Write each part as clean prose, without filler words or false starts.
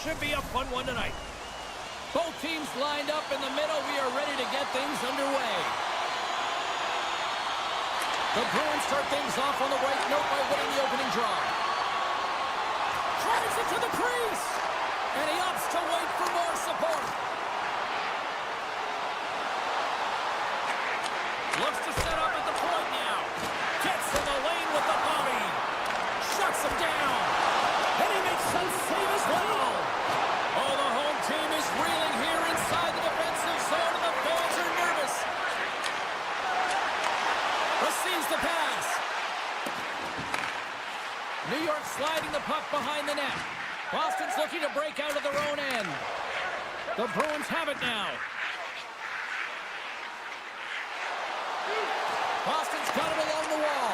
should be a fun one tonight. Both teams lined up in the middle. We are ready to get things underway. The Bruins start things off on the right note by winning the opening draw. Drives it to the crease. And he opts to wait for more support. Looks to set up at the point now. Gets in the lane with the body. Shuts him down. And he makes some save as well. Oh, the home team is reeling here inside the defensive zone, and the fans are nervous. Receives the pass. New York sliding the puck behind the net. Boston's looking to break out of their own end. The Bruins have it now. Boston's got it along the wall.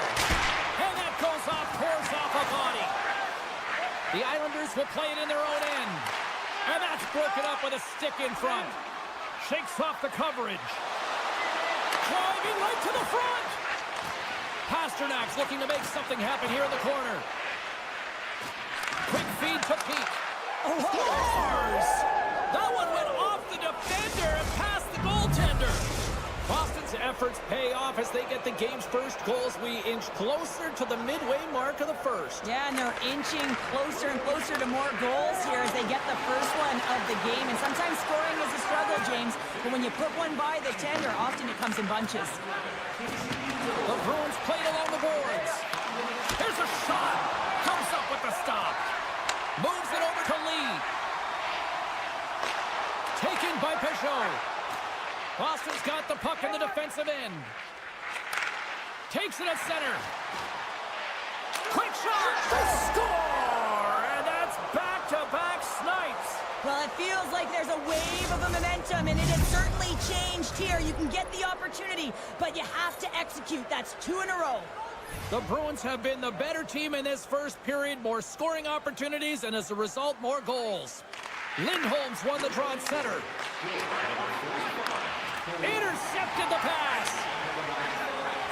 And that goes off, pours off a body. The Islanders will play it in their own end. And that's broken up with a stick in front. Shakes off the coverage. Driving right to the front. Pasternak's looking to make something happen here in the corner. Quick feed to Peak. Oh, scores! That one went off the defender and past the goaltender. Boston's efforts pay off as they get the game's first goals. We inch closer to the midway mark of the first. Yeah, and they're inching closer and closer to more goals here as they get the first one of the game. And sometimes scoring is a struggle, James. But when you put one by the tender, often it comes in bunches. The Bruins played along the boards. Here's a shot. Comes up with the stop. Moves it over to Lee. Taken by Peugeot. Boston's got the puck in the defensive end. Takes it at center. Quick shot. They score! And that's back-to-back snipes. Well, it feels like there's a wave of momentum, and it has certainly changed here. You can get the opportunity, but you have to execute. That's 2 in a row. The Bruins have been the better team in this first period. More scoring opportunities, and as a result, more goals. Lindholm's won the draw at center. Intercepted the pass.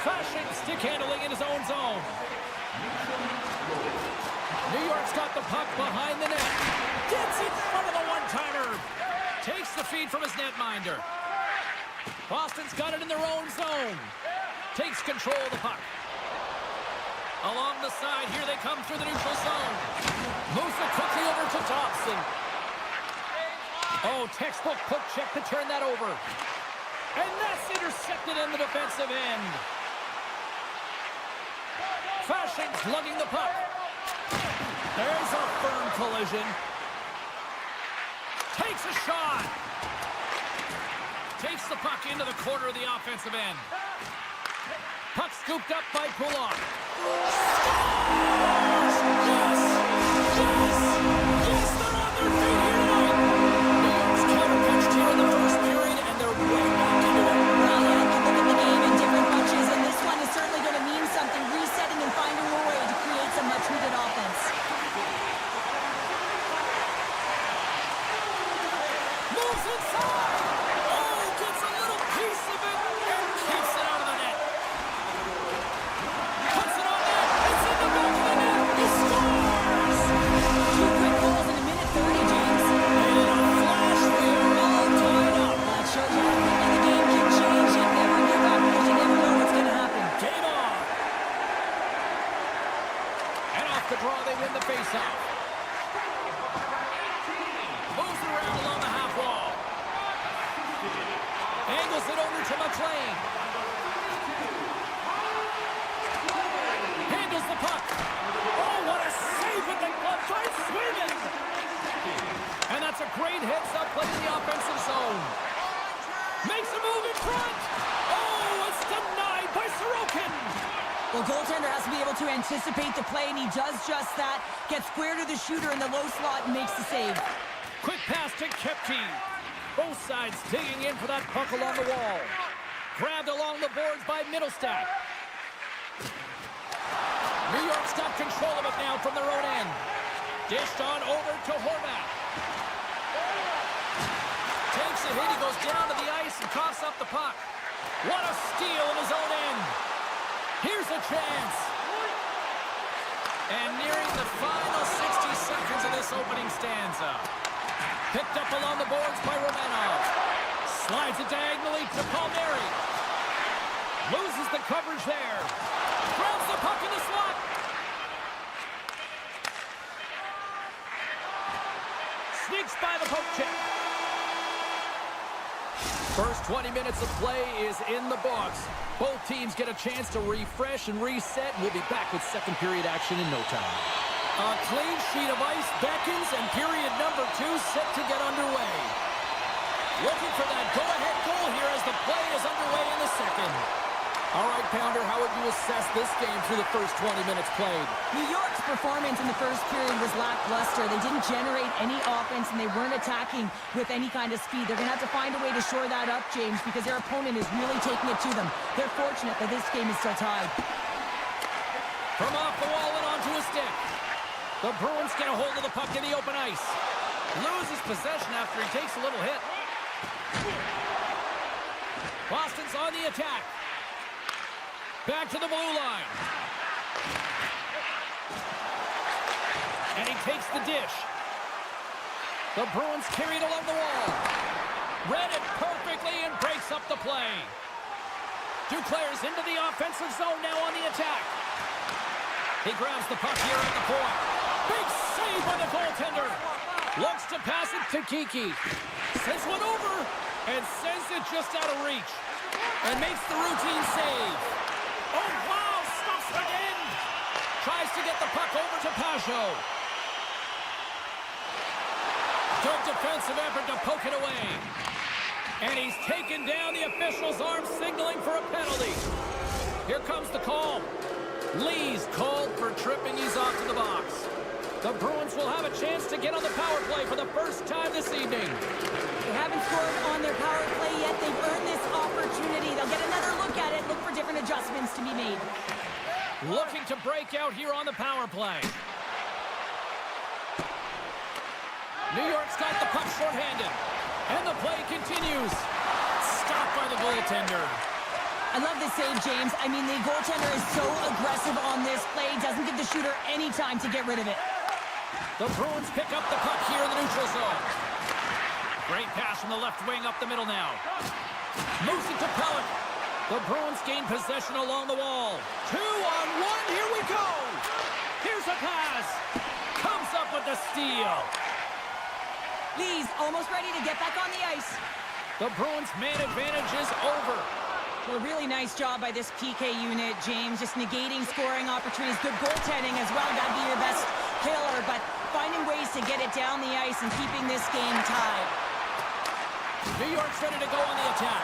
Flashing stick handling in his own zone. New York's got the puck behind the net. Gets in front of the one-timer. Takes the feed from his netminder. Boston's got it in their own zone. Takes control of the puck. Along the side, here they come through the neutral zone. Moves it quickly over to Thompson. Oh, textbook poke check to turn that over. And that's intercepted in the defensive end. Fashion's lugging the puck. There's a firm collision. Takes a shot. Takes the puck into the corner of the offensive end. Puck scooped up by Pulak. Scores! Yes! Yes! Yes, they're on their feet here tonight. New York's counterpunched here in the first period, and they're way back into it. Well, yeah, you look at the game in different bunches, and this one is certainly going to mean something, resetting and finding a way to create some much-needed offense. Moves inside. Oh, gets a little piece of it and keeps it out of the net. Puts it on net. It's in the back of the net. He scores. 2 quick goals in a minute 30, James. And in a flash, we are all tied up. That shows you how quickly the game can change. You never give up because you never know what's going to happen. Game on. And off the draw, they win the faceoff. Moves it around along the half wall. Angles it over to McLean. Handles the puck. Oh, what a save with the glove by Sweden. And that's a great heads-up play in the offensive zone. Makes a move in front. Oh, it's denied by Sorokin. Well, goaltender has to be able to anticipate the play, and he does just that. Gets square to the shooter in the low slot and makes the save. Quick pass to Kepke. Both sides digging in for that puck along the wall. Grabbed along the boards by Middlestat. New York's got control of it now from their own end. Dished on over to Horvat. Takes a hit, he goes down to the ice and coughs up the puck. What a steal in his own end. Here's a chance. And nearing the final 60 seconds of this opening stanza. Picked up along the boards by Romanov. Slides it diagonally to Palmieri. Loses the coverage there. Grabs the puck in the slot. Sneaks by the poke check. First 20 minutes of play is in the books. Both teams get a chance to refresh and reset. We'll be back with second period action in no time. A clean sheet of ice beckons, and period number 2 set to get underway. Looking for that go-ahead goal here as the play is underway in the second. All right, Pounder, how would you assess this game through the first 20 minutes played? New York's performance in the first period was lackluster. They didn't generate any offense, and they weren't attacking with any kind of speed. They're going to have to find a way to shore that up, James, because their opponent is really taking it to them. They're fortunate that this game is still tied. From off the wall and onto a stick. The Bruins get a hold of the puck in the open ice. Loses possession after he takes a little hit. Boston's on the attack. Back to the blue line. And he takes the dish. The Bruins carry it along the wall. Read it perfectly and breaks up the play. Duclair's into the offensive zone now on the attack. He grabs the puck here at the point. Big save by the goaltender. Looks to pass it to Kiki. Sends one over and sends it just out of reach. And makes the routine save. Oh, wow, stuffs it in. Tries to get the puck over to Pajot. Good defensive effort to poke it away. And he's taken down, the official's arm signaling for a penalty. Here comes the call. Lee's called for tripping. He's off to the box. The Bruins will have a chance to get on the power play for the first time this evening. They haven't scored on their power play yet. They've earned this opportunity. They'll get another look at it, look for different adjustments to be made. Looking to break out here on the power play. New York's got the puck shorthanded. And the play continues. Stopped by the goaltender. I love this save, James. I mean, the goaltender is so aggressive on this play. Doesn't give the shooter any time to get rid of it. The Bruins pick up the puck here in the neutral zone. Great pass from the left wing up the middle now. Moves it to Pellick. The Bruins gain possession along the wall. 2-on-1, here we go. Here's a pass. Comes up with the steal. Lee's almost ready to get back on the ice. The Bruins' man advantage is over. Well, a really nice job by this PK unit, James. Just negating scoring opportunities. Good goaltending as well. Got to be your best killer, but finding ways to get it down the ice and keeping this game tied. New York's ready to go on the attack.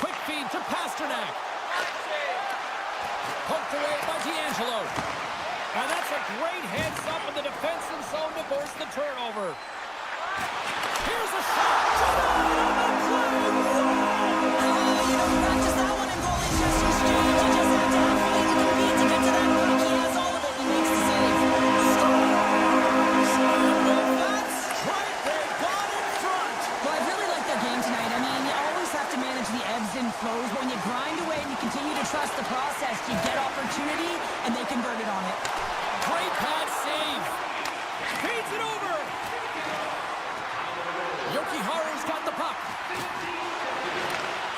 Quick feed to Pasternak. Poked away by D'Angelo. And that's a great heads up in the defensive zone to force the turnover. Here's a shot. You don't practice that one in goal interest exchange. You just have to have faith in the feet to get to that puck. He has all of it. He makes the save. That's right. They got in front. Well, I really like their game tonight. I mean, you always have to manage the ebbs and flows. But when you grind away and you continue to trust the process, you get opportunity, and they converted on it. Great pad save. Feeds it over. Yoki-Haru's got the puck.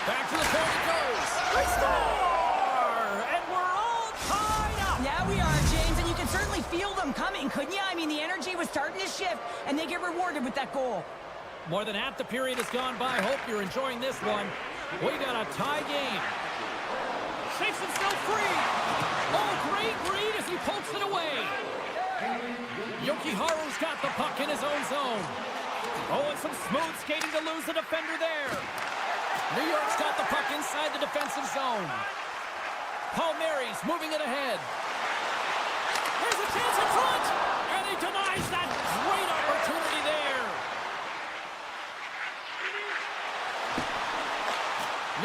Back to the point it goes. They score! And we're all tied up. Yeah, we are, James, and you can certainly feel them coming, couldn't you? I mean, the energy was starting to shift, and they get rewarded with that goal. More than half the period has gone by. Hope you're enjoying this one. We got a tie game. Shakes himself free. Oh, great read as he pokes it away. Yoki-Haru's got the puck in his own zone. Oh, and some smooth skating to lose the defender there. New York's got the puck inside the defensive zone. Palmieri's moving it ahead. There's a chance in front! And he denies that great opportunity there.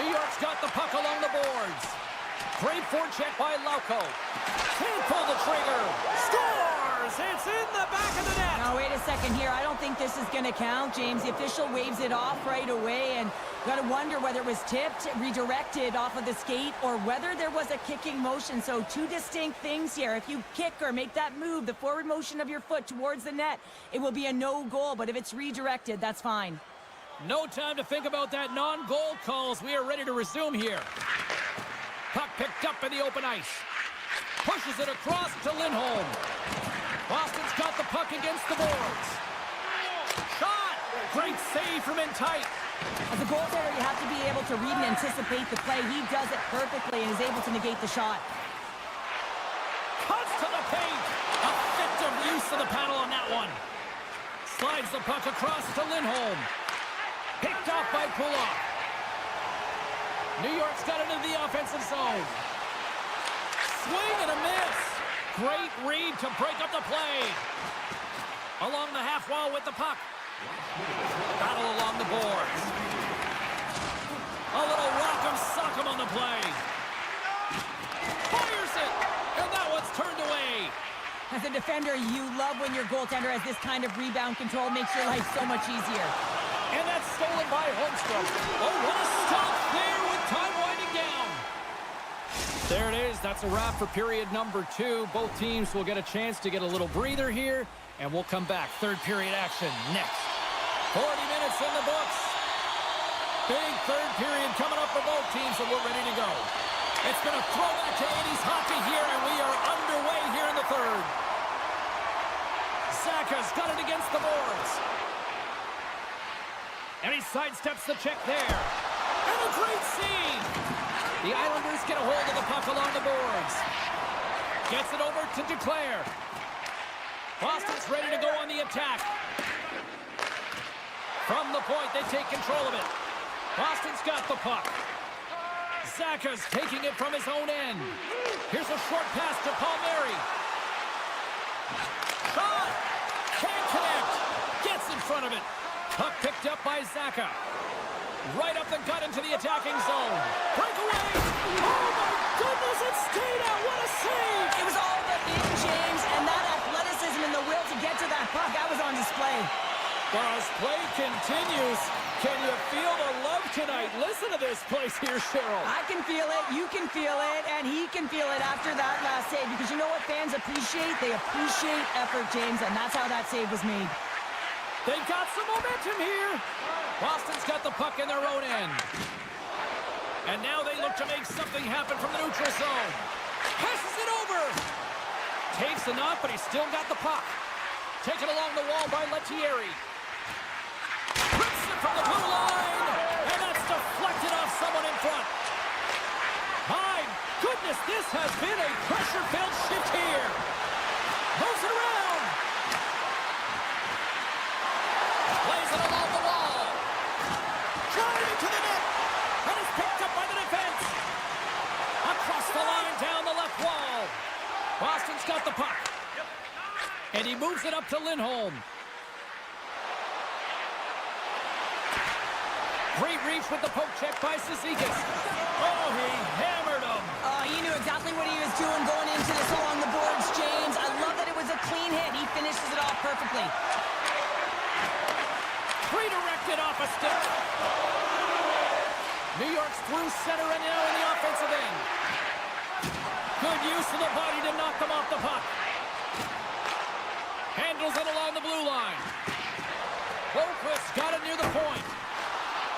New York's got the puck along the boards. Great forecheck by Lauko. Can't pull the trigger. Scores! It's in the back of the net. Now, wait a second. second here. I don't think this is going to count, James. The official waves it off right away, and got to wonder whether it was tipped, redirected off of the skate, or whether there was a kicking motion. So two distinct things here. If you kick or make that move, the forward motion of your foot towards the net, it will be a no goal. But if it's redirected, that's fine. No time to think about that non-goal calls. We are ready to resume here. Puck picked up in the open ice. Pushes it across to Lindholm. Boston's got the puck against the boards. Shot! Great save from in tight. As a goaltender, you have to be able to read and anticipate the play. He does it perfectly and is able to negate the shot. Cuts to the paint. Effective use of the paddle on that one. Slides the puck across to Lindholm. Picked off by Pulock. New York's got it into the offensive zone. Swing and a miss. Great read to break up the play. Along the half wall with the puck. Battle along the boards. A little rock'em sock'em on the play. Fires it, and that one's turned away. As a defender, you love when your goaltender has this kind of rebound control. Makes your life so much easier. And that's stolen by Holmstrom. Oh, what a stop there with time winding down. There it is. That's a wrap for period number 2. Both teams will get a chance to get a little breather here, and we'll come back. Third period action next. 40 minutes in the books. Big third period coming up for both teams, and we're ready to go. It's been a throwback to 80s hockey here, and we are underway here in the third. Zacha's got it against the boards. And he sidesteps the check there. And a great save. The Islanders get a hold of the puck along the boards. Gets it over to Duclair. Boston's ready to go on the attack. From the point, they take control of it. Boston's got the puck. Zacha's taking it from his own end. Here's a short pass to Palmieri. Shot! Can't connect. Gets in front of it. Puck picked up by Zacha. Right up the gut into the attacking zone. Breakaway! Oh my goodness, it stayed out. What a save! It was all but in, James, and that athleticism and the will to get to that puck, that was on display. As play continues, can you feel the love tonight? Listen to this place here, Cheryl. I can feel it, you can feel it, and he can feel it after that last save, because you know what fans appreciate? They appreciate effort, James, and that's how that save was made. They've got some momentum here. Boston's got the puck in their own end. And now they look to make something happen from the neutral zone. Passes it over. Takes the knock, but he's still got the puck. Taken along the wall by Lettieri. Rips it from the blue line. And that's deflected off someone in front. My goodness, this has been a pressure-filled shift here. Moves it around. Plays it along the wall. Driving to the net. And is picked up by the defense. Across the line, down the left wall. Boston's got the puck. And he moves it up to Lindholm. Great reach with the poke check by Cizikas. Oh, he hammered him. He knew exactly what he was doing going into this along the boards, James. I love that it was a clean hit. He finishes it off perfectly. Redirected off a stick. New York's through center and now in the offensive end. Good use of the body to knock them off the puck. Handles it along the blue line. Boquist got it near the point.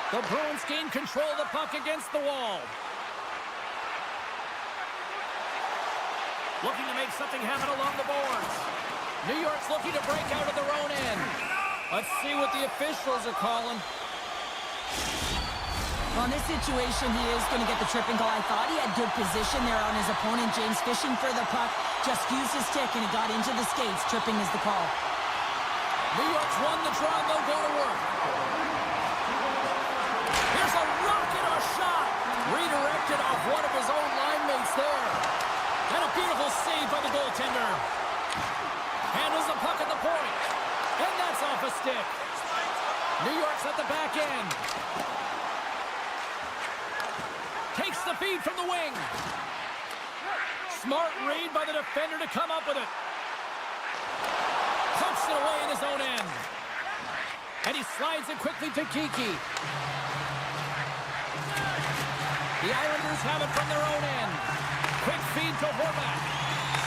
The Bruins gain control of the puck against the wall. Looking to make something happen along the boards. New York's looking to break out of their own end. Let's see what the officials are calling. On this situation, he is going to get the tripping call. I thought he had good position there on his opponent. James fishing for the puck. Just used his stick and it got into the skates. Tripping is the call. New York's won the draw. They'll go to work. Here's a rocket of a shot. Redirected off one of his own line mates there. And a beautiful save by the goaltender. Handles the puck at the point. And that's off a stick. New York's at the back end. Takes the feed from the wing. Smart read by the defender to come up with it. Pumps it away, and his own end. And he slides it quickly to Kiki. The Islanders have it from their own end. Quick feed to Horvat.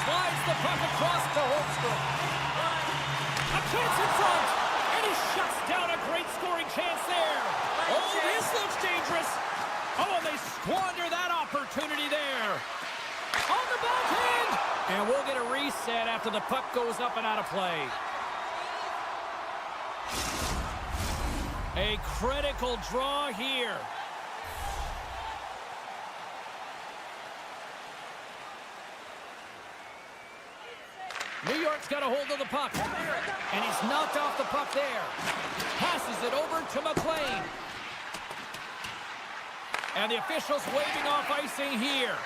Slides the puck across to Holmstrom. A chance in front. And he shuts down a great scoring chance there. Oh, this looks dangerous. Oh, and they squander that opportunity there. On the backhand. And we'll get a reset after the puck goes up and out of play. A critical draw here. New York's got a hold of the puck. And he's knocked off the puck there. Passes it over to McLean. And the officials waving off icing here.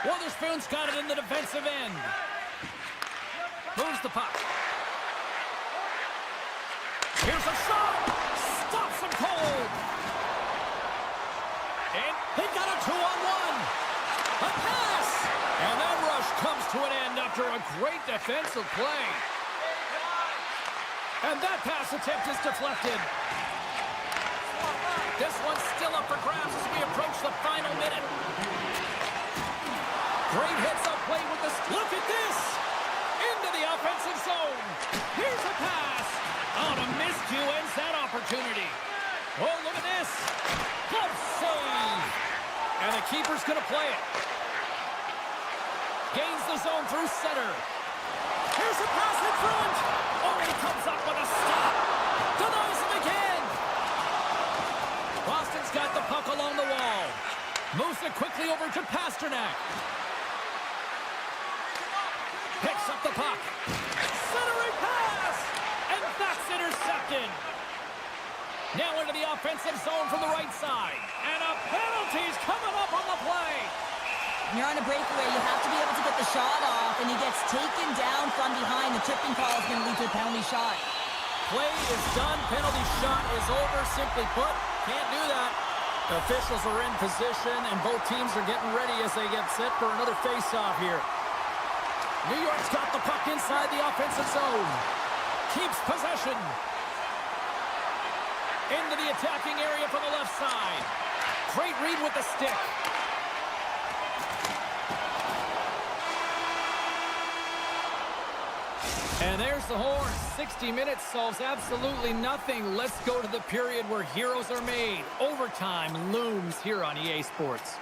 Witherspoon's got it in the defensive end. Moves the puck. Here's a shot. Stops him cold. And they got a 2-on-1. A pass. And that rush comes to an end after a great defensive play. And that pass attempt is deflected. This one's still up for grabs as we approach the final minute. Great heads-up play with the... Look at this! Into the offensive zone. Here's a pass. Oh, a miscue ends that opportunity. Oh, look at this. Glove save. And the keeper's going to play it. Gains the zone through center. Here's a pass in front. Oh, he comes up with a stop. Denies him again. Boston's got the puck along the wall. Moves it quickly over to Pasternak. Picks up the puck. Centering pass. And that's intercepted. Now into the offensive zone from the right side. And a penalty's coming up on the play. When you're on a breakaway, you have to be able to get the shot off, and he gets taken down from behind. The tripping call is going to lead to a penalty shot. Play is done. Penalty shot is over. Simply put, can't do that. The officials are in position, and both teams are getting ready as they get set for another face-off here. New York's got the puck inside the offensive zone. Keeps possession. Into the attacking area from the left side. Great read with the stick. And there's the horn. 60 minutes solves absolutely nothing. Let's go to the period where heroes are made. Overtime looms here on EA Sports.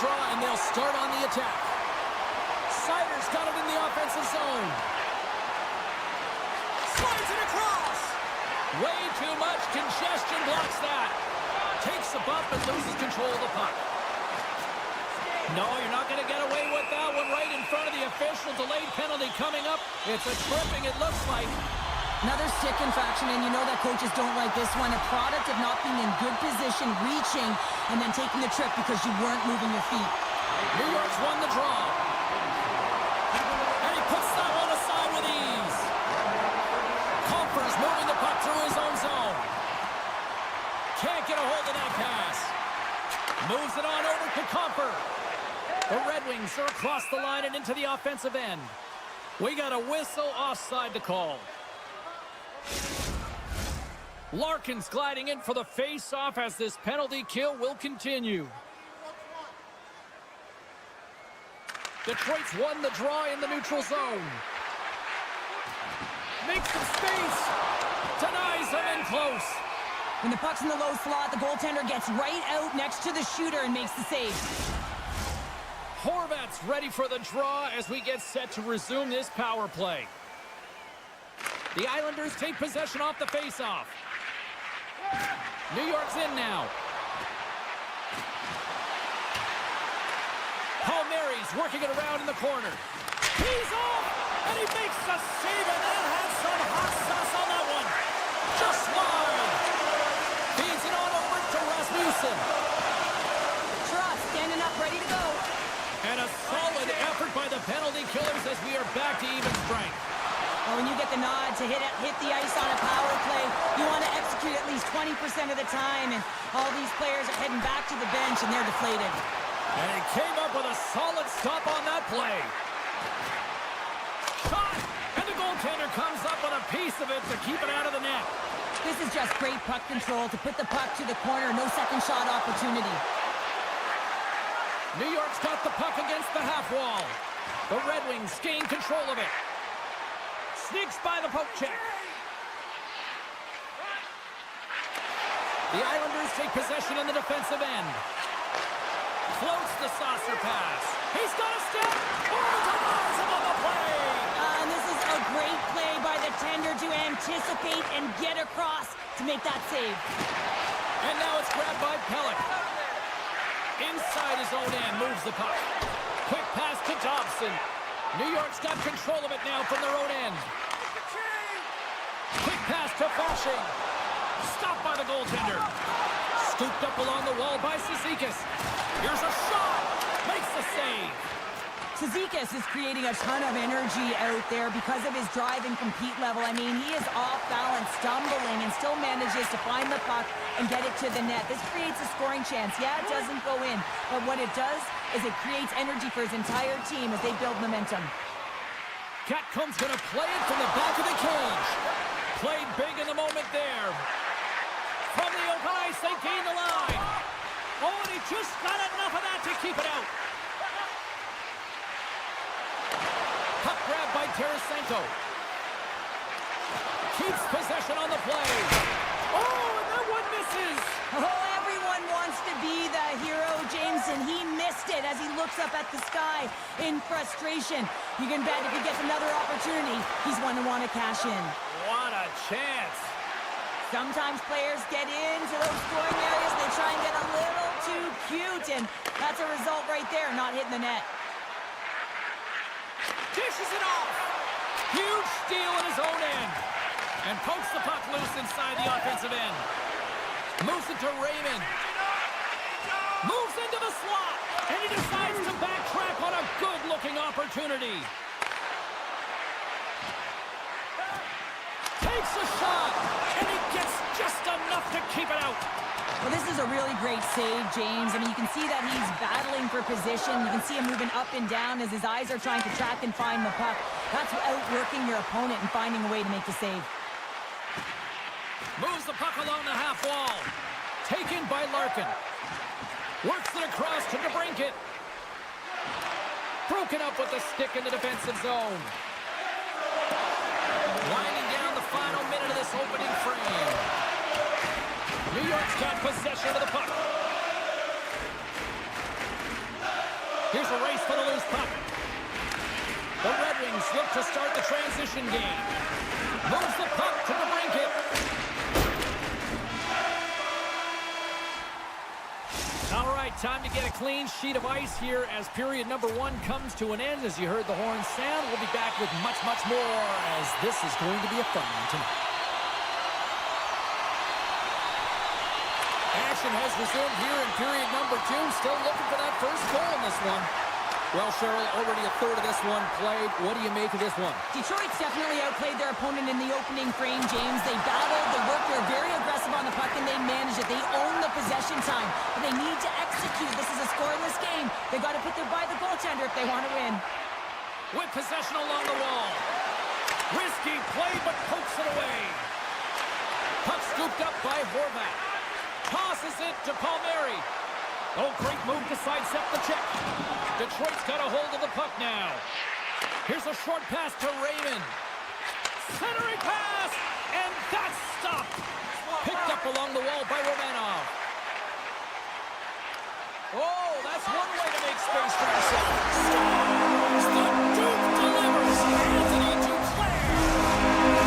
draw, and they'll start on the attack. Sider's got it in the offensive zone. Slides it across. Way too much congestion blocks that. Takes a bump and loses control of the puck. No, you're not going to get away with that one right in front of the official. Delayed penalty coming up. It's a tripping, it looks like. Another stick infraction, and you know that coaches don't like this one. A product of not being in good position, reaching, and then taking the trip because you weren't moving your feet. New York's won the draw. And he puts that one aside with ease. Comfer's moving the puck through his own zone. Can't get a hold of that pass. Moves it on over to Comfer. The Red Wings are across the line and into the offensive end. We got a whistle offside to call. Larkin's gliding in for the face-off as this penalty kill will continue. Detroit's won the draw in the neutral zone. Makes some space. Denies him in close. When the puck's in the low slot, the goaltender gets right out next to the shooter and makes the save. Horvat's ready for the draw as we get set to resume this power play. The Islanders take possession off the face-off. New York's in now. Palmieri's working it around in the corner. He's off, and he makes the save, and that has some hot sauce on that one. Just wide. Feeds it on over to Rasmussen. Trust standing up, ready to go. And a solid effort by the penalty killers as we are back to even strength. Well, when you get the nod to hit the ice on a power play, you want to execute at least 20% of the time, and all these players are heading back to the bench, and they're deflated. And he came up with a solid stop on that play. Shot! And the goaltender comes up with a piece of it to keep it out of the net. This is just great puck control to put the puck to the corner. No second shot opportunity. New York's got the puck against the half wall. The Red Wings gain control of it. Sneaks by the poke check. The Islanders take possession in the defensive end. Floats the saucer pass. He's got a step. Denies him on the play. And this is a great play by the tender to anticipate and get across to make that save. And now it's grabbed by Pelech. Inside his own end, moves the puck. Quick pass to Dobson. New York's got control of it now from their own end. Quick pass to Fasching. Stopped by the goaltender. Scooped up along the wall by Cizikas. Here's a shot. Makes the save. Cizikas is creating a ton of energy out there because of his drive and compete level. I mean, he is off balance, stumbling, and still manages to find the puck and get it to the net. This creates a scoring chance. Yeah, it doesn't go in, but what it does is it creates energy for his entire team as they build momentum. Gatcombe's going to play it from the back of the cage. Played big in the moment there. From the open ice, they gain the line. Oh, and he just got enough of that to keep it out. Puck grab by Tarasenko. Keeps possession on the play. Oh, and that one misses. Oh, everyone wants to be the hero, James, and he missed it as he looks up at the sky in frustration. You can bet if he gets another opportunity, he's one to want to cash in. What a chance. Sometimes players get into those scoring areas, they try and get a little too cute, and that's a result right there, not hitting the net. Dishes it off. Huge steal in his own end. And pokes the puck loose inside the offensive end. Moves it to Raymond. Moves into the slot. And he decides to backtrack on a good-looking opportunity. Takes a shot. And he gets just enough to keep it out. Well, this is a really great save, James. I mean, you can see that he's battling for position. You can see him moving up and down as his eyes are trying to track and find the puck. That's outworking your opponent and finding a way to make the save. Moves the puck along the half wall. Taken by Larkin. Works it across to DeBrincat. Broken up with the stick in the defensive zone. Winding down the final minute of this opening frame. New York's got possession of the puck. with a loose puck. The Red Wings look to start the transition game. Moves the puck to the brinket. All right, time to get a clean sheet of ice here as period number 1 comes to an end. As you heard the horn sound, we'll be back with much, much more as this is going to be a fun one tonight. Action has resumed here in period number 2. Still looking for that first goal in this one. Well, Cheryl, already a third of this one played. What do you make of this one? Detroit's definitely outplayed their opponent in the opening frame, James. They battled, they worked, they're very aggressive on the puck, and they manage it. They own the possession time, but they need to execute. This is a scoreless game. They got to put their by the goaltender if they want to win. With possession along the wall. Risky play, but pokes it away. Puck scooped up by Horvat. Tosses it to Palmieri. Oh, great move to sidestep the check. Detroit's got a hold of the puck now. Here's a short pass to Raymond. Centering pass, and that's stopped. Picked up along the wall by Romanov. Oh, that's one way to make space for yourself. Scores! The Duke delivers. Anthony Duclair.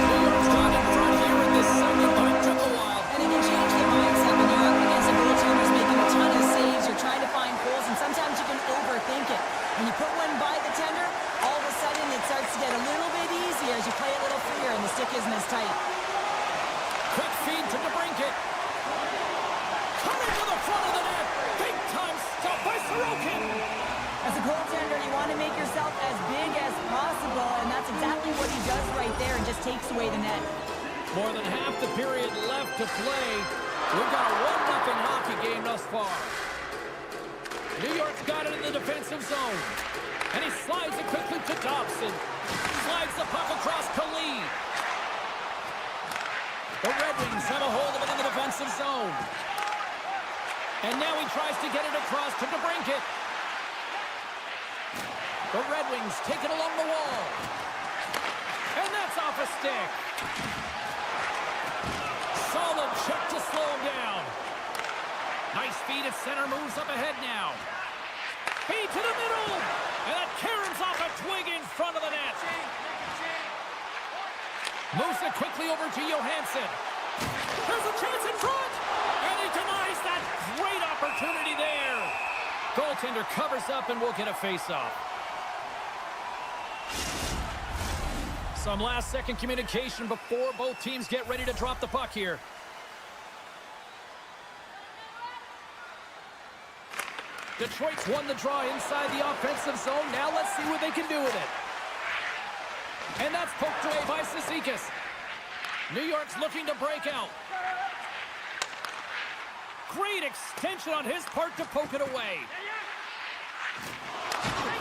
New York's got in front here in this second, but it took a while. And it can change the mindset when you're up against a goaltender who's making a ton of saves. You're trying to find holes, and sometimes you can overthink it. When you put one by the tender, all of a sudden it starts to get a little bit easier as you play a little freer and the stick isn't as tight. Quick feed to DeBrincat. Coming to the front of the net. Big time stop by Sorokin. As a goaltender, you want to make yourself as big as possible, and that's exactly what he does right there and just takes away the net. More than half the period left to play. We've got a 1-0 hockey game thus far. New York's got it in the defensive zone. And he slides it quickly to Dobson. Slides the puck across to Lee. The Red Wings have a hold of it in the defensive zone. And now he tries to get it across to DeBrincat. The Red Wings take it along the wall. And that's off a stick. Solid check to slow him down. Nice feed at center, moves up ahead now. Feed to the middle. And that caroms off a twig in front of the net. Moves it quickly over to Johansson. There's a chance in front. And he denies that great opportunity there. Goaltender covers up and will get a face-off. Some last-second communication before both teams get ready to drop the puck here. Detroit's won the draw inside the offensive zone. Now let's see what they can do with it. And that's poked away by Cizikas. New York's looking to break out. Great extension on his part to poke it away.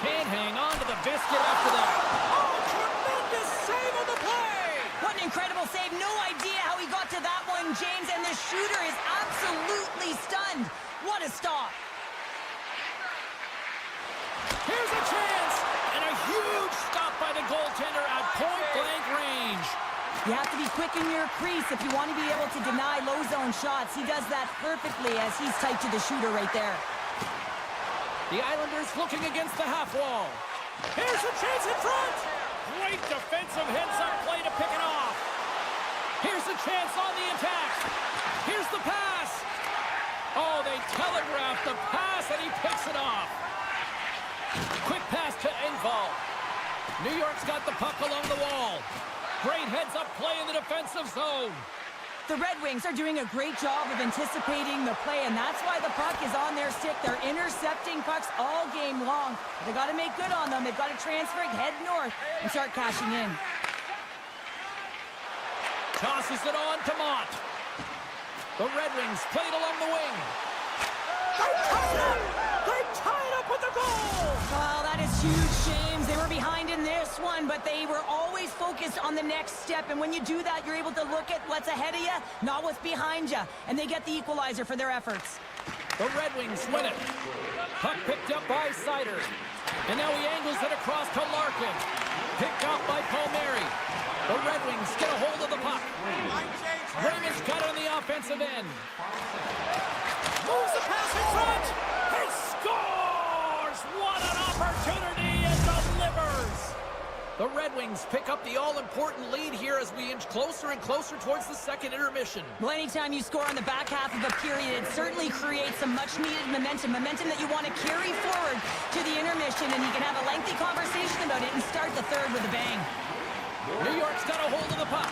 Can't hang on to the biscuit after that. Oh, tremendous save on the play! What an incredible save. No idea how he got to that one, James, and the shooter is absolutely stunned. What a stop. Here's a chance, and a huge stop by the goaltender at point-blank range. You have to be quick in your crease if you want to be able to deny low-zone shots. He does that perfectly as he's tight to the shooter right there. The Islanders looking against the half wall. Here's a chance in front. Great defensive heads-up play to pick it off. Here's a chance on the attack. Here's the pass. Oh, they telegraphed the pass, and he picks it off. Quick pass to Engvall. New York's got the puck along the wall. Great heads-up play in the defensive zone. The Red Wings are doing a great job of anticipating the play, and that's why the puck is on their stick. They're intercepting pucks all game long. They got to make good on them. They've got to transfer it, head north, and start cashing in. Tosses it on to Mott. The Red Wings played along the wing. They're tied up! They're tied up with the goal! Well, that is huge, James. They were behind in this one, but they were always focused on the next step. And when you do that, you're able to look at what's ahead of you, not what's behind you. And they get the equalizer for their efforts. The Red Wings win it. Puck picked up by Sider. And now he angles it across to Larkin. Picked up by Palmieri. The Red Wings get a hold of the puck. Raymond's got it on the offensive end. Moves the pass in front. He scores! What an opportunity and delivers. The Red Wings pick up the all-important lead here as we inch closer and closer towards the second intermission. Well, anytime you score on the back half of a period, it certainly creates some much-needed momentum that you want to carry forward to the intermission, and you can have a lengthy conversation about it and start the third with a bang. New York's got a hold of the puck.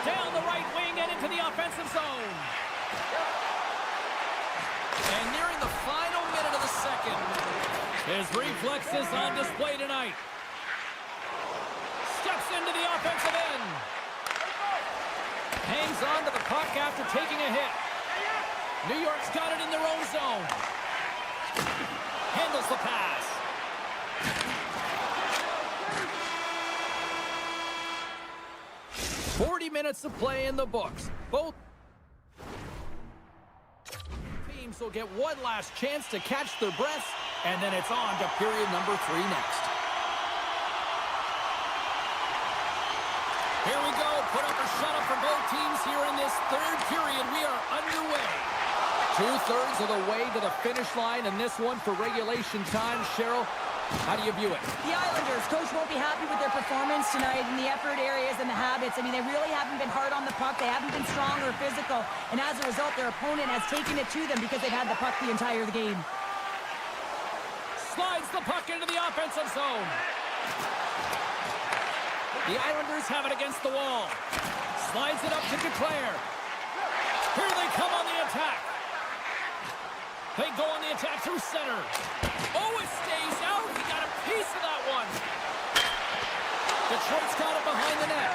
Down the right wing and into the offensive zone. And nearing the final minute of the second. His reflexes on display tonight. Steps into the offensive end. Hangs on to the puck after taking a hit. New York's got it in their own zone. Handles the pass. "40 minutes of play in the books. Both teams will get one last chance to catch their breaths, and then it's on to period number 3 next. Here we go. Put up or shut up for both teams here in this third period. We are underway. 2/3 of the way to the finish line in this one for regulation time. Cheryl, how do you view it? The Islanders, coach won't be happy with their performance tonight in the effort areas and the habits. I mean, they really haven't been hard on the puck. They haven't been strong or physical. And as a result, their opponent has taken it to them because they've had the puck the entire game. Slides the puck into the offensive zone. The Islanders have it against the wall. Slides it up to Declare. Here they come on the attack. They go on the attack through center. Oh, it stays out. He got a piece of that one. Detroit's got it behind the net.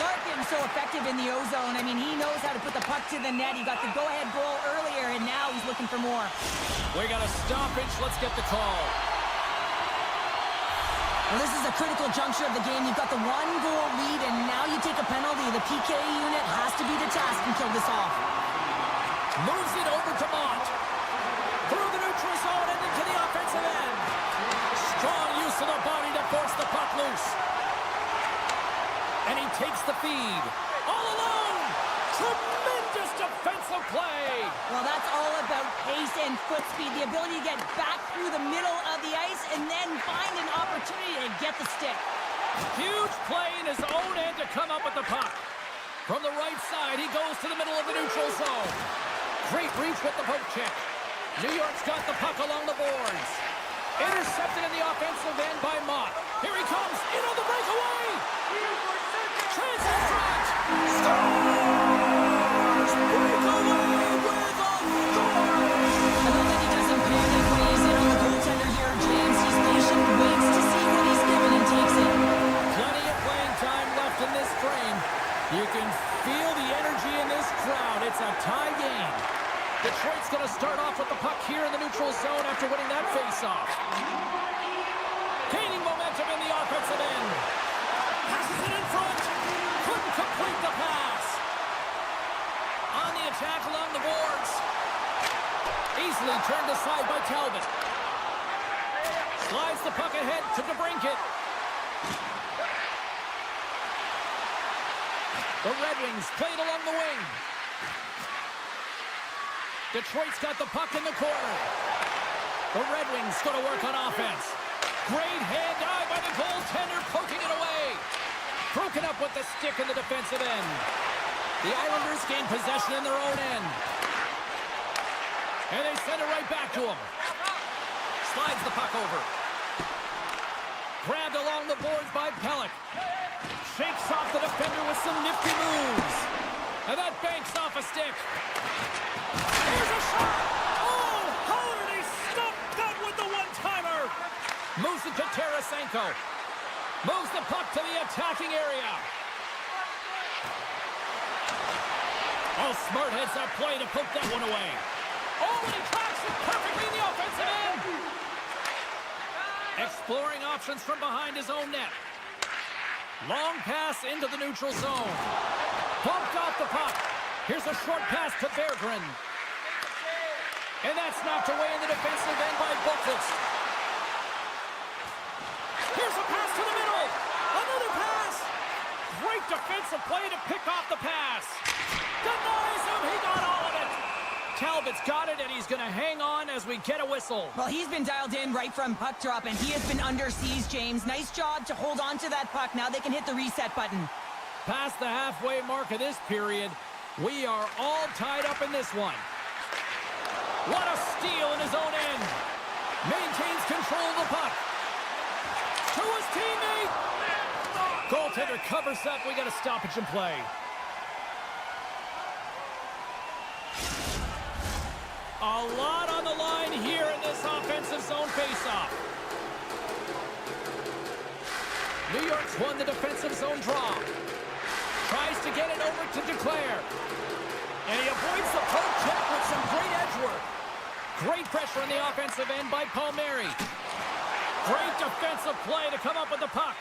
Larkin's so effective in the O-zone. I mean, he knows how to put the puck to the net. He got the go-ahead goal earlier, and now he's looking for more. We got a stoppage. Let's get the call. Well, this is a critical juncture of the game. You've got the one-goal lead, and now you take a penalty. The PK unit has to be the task and kill this off. Moves it over to Mont. Through the neutral zone and into the offensive end. Strong use of the body to force the puck loose. And he takes the feed. All alone! Tremendous defensive play! Well, that's all about pace and foot speed. The ability to get back through the middle of the ice and then find an opportunity to get the stick. Huge play in his own end to come up with the puck. From the right side, he goes to the middle of the neutral zone. Great reach with the poke check. New York's got the puck along the boards. Intercepted in the offensive end by Mott. Here he comes, in on the breakaway! Transit front! Scores! Breakaway with authority! I love that he doesn't panic when he's in on the goaltender here, James. He's patient, waits to see what he's given and takes it. Plenty of playing time left in this frame. You can feel the energy in this crowd. It's a tie game. Detroit's going to start off with the puck here in the neutral zone after winning that faceoff. Gaining momentum in the offensive end. Passes it in front. Couldn't complete the pass. On the attack along the boards. Easily turned aside by Talbot. Slides the puck ahead to DeBrincat. The Red Wings played along the wing. Detroit's got the puck in the corner. The Red Wings going to work on offense. Great hand eye by the goaltender, poking it away. Broken up with the stick in the defensive end. The Islanders gain possession in their own end. And they send it right back to him. Slides the puck over. Grabbed along the boards by Pelech. Shakes off the defender with some nifty moves. And that banks off a stick. Here's a shot! Oh, Howard, he stuffed that with the one-timer! Moves it to Tarasenko. Moves the puck to the attacking area. Oh, smart heads that play to put that one away. Oh, and he tracks it perfectly in the offensive end! Exploring options from behind his own net. Long pass into the neutral zone. Bumped off the puck. Here's a short pass to Berggren. And that's knocked away in the defensive end by Boqvist. Here's a pass to the middle. Another pass. Great defensive play to pick off the pass. Denies him. He got all of it. Talbot's got it, and he's going to hang on as we get a whistle. Well, he's been dialed in right from puck drop, and he has been under siege, James. Nice job to hold on to that puck. Now they can hit the reset button. Past the halfway mark of this period, we are all tied up in this one. What a steal in his own end. Maintains control of the puck. To his teammate. Goaltender covers up. We got a stoppage in play. A lot on the line here in this offensive zone faceoff. New York's won the defensive zone draw. Tries to get it over to Duclair. And he avoids the poke check with some great edge work. Great pressure on the offensive end by Palmieri. Great defensive play to come up with the puck.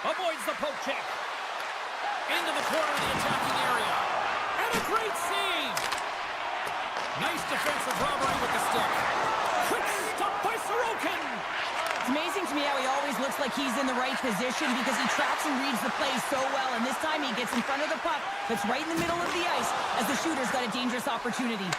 Avoids the poke check. Into the corner of the attacking area. And a great save. Nice defensive robbery with the stick. Quick stop by Sorokin. It's amazing to me how he always looks like he's in the right position because he tracks and reads the play so well. And this time he gets in front of the puck that's right in the middle of the ice as the shooter's got a dangerous opportunity.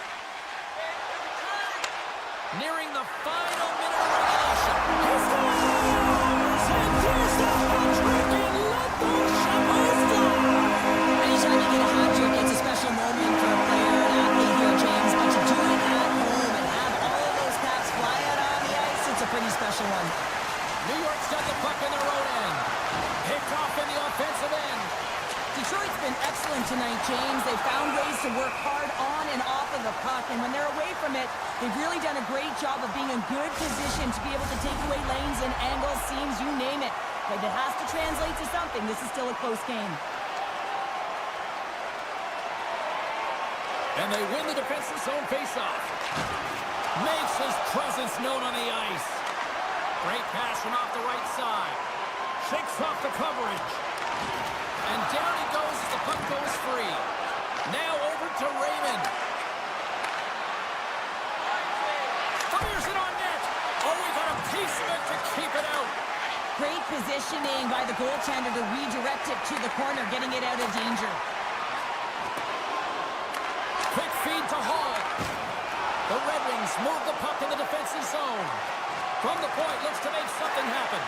Nearing the final minute of regulation. He scores! And here's the hat-trick and let those Shambles fly! Anytime you get a hat trick, it's a special moment for a player and athlete here, James. But to do it at home and have all of those caps fly out on the ice, it's a pretty special one. New York's got the puck in their own end. Picked off in the offensive end. Detroit's been excellent tonight, James. They've found ways to work hard on and off of the puck, and when they're away from it, they've really done a great job of being in good position to be able to take away lanes and angles, seams, you name it. But it has to translate to something. This is still a close game. And they win the defensive zone faceoff. Makes his presence known on the ice. Great pass from off the right side. Shakes off the coverage. And down he goes as the puck goes free. Now over to Raymond. Fires it on net. Oh, we got a piece of it to keep it out. Great positioning by the goaltender to redirect it to the corner, getting it out of danger. Quick feed to Hall. The Red Wings move the puck in the defensive zone. From the point, looks to make something happen.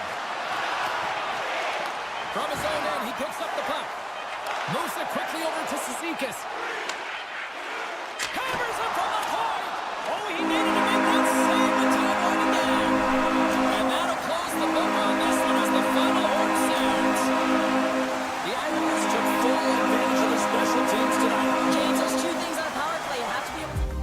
From his own end, he picks up the puck. Moves it quickly over to Cizikas. Hammers it from the point. Oh, he needed to make that save until it went down. And that'll close the book on this one as the final horn sounds. The Islanders took full advantage of the special teams tonight. James, there's two things on a power play. You have to be able to...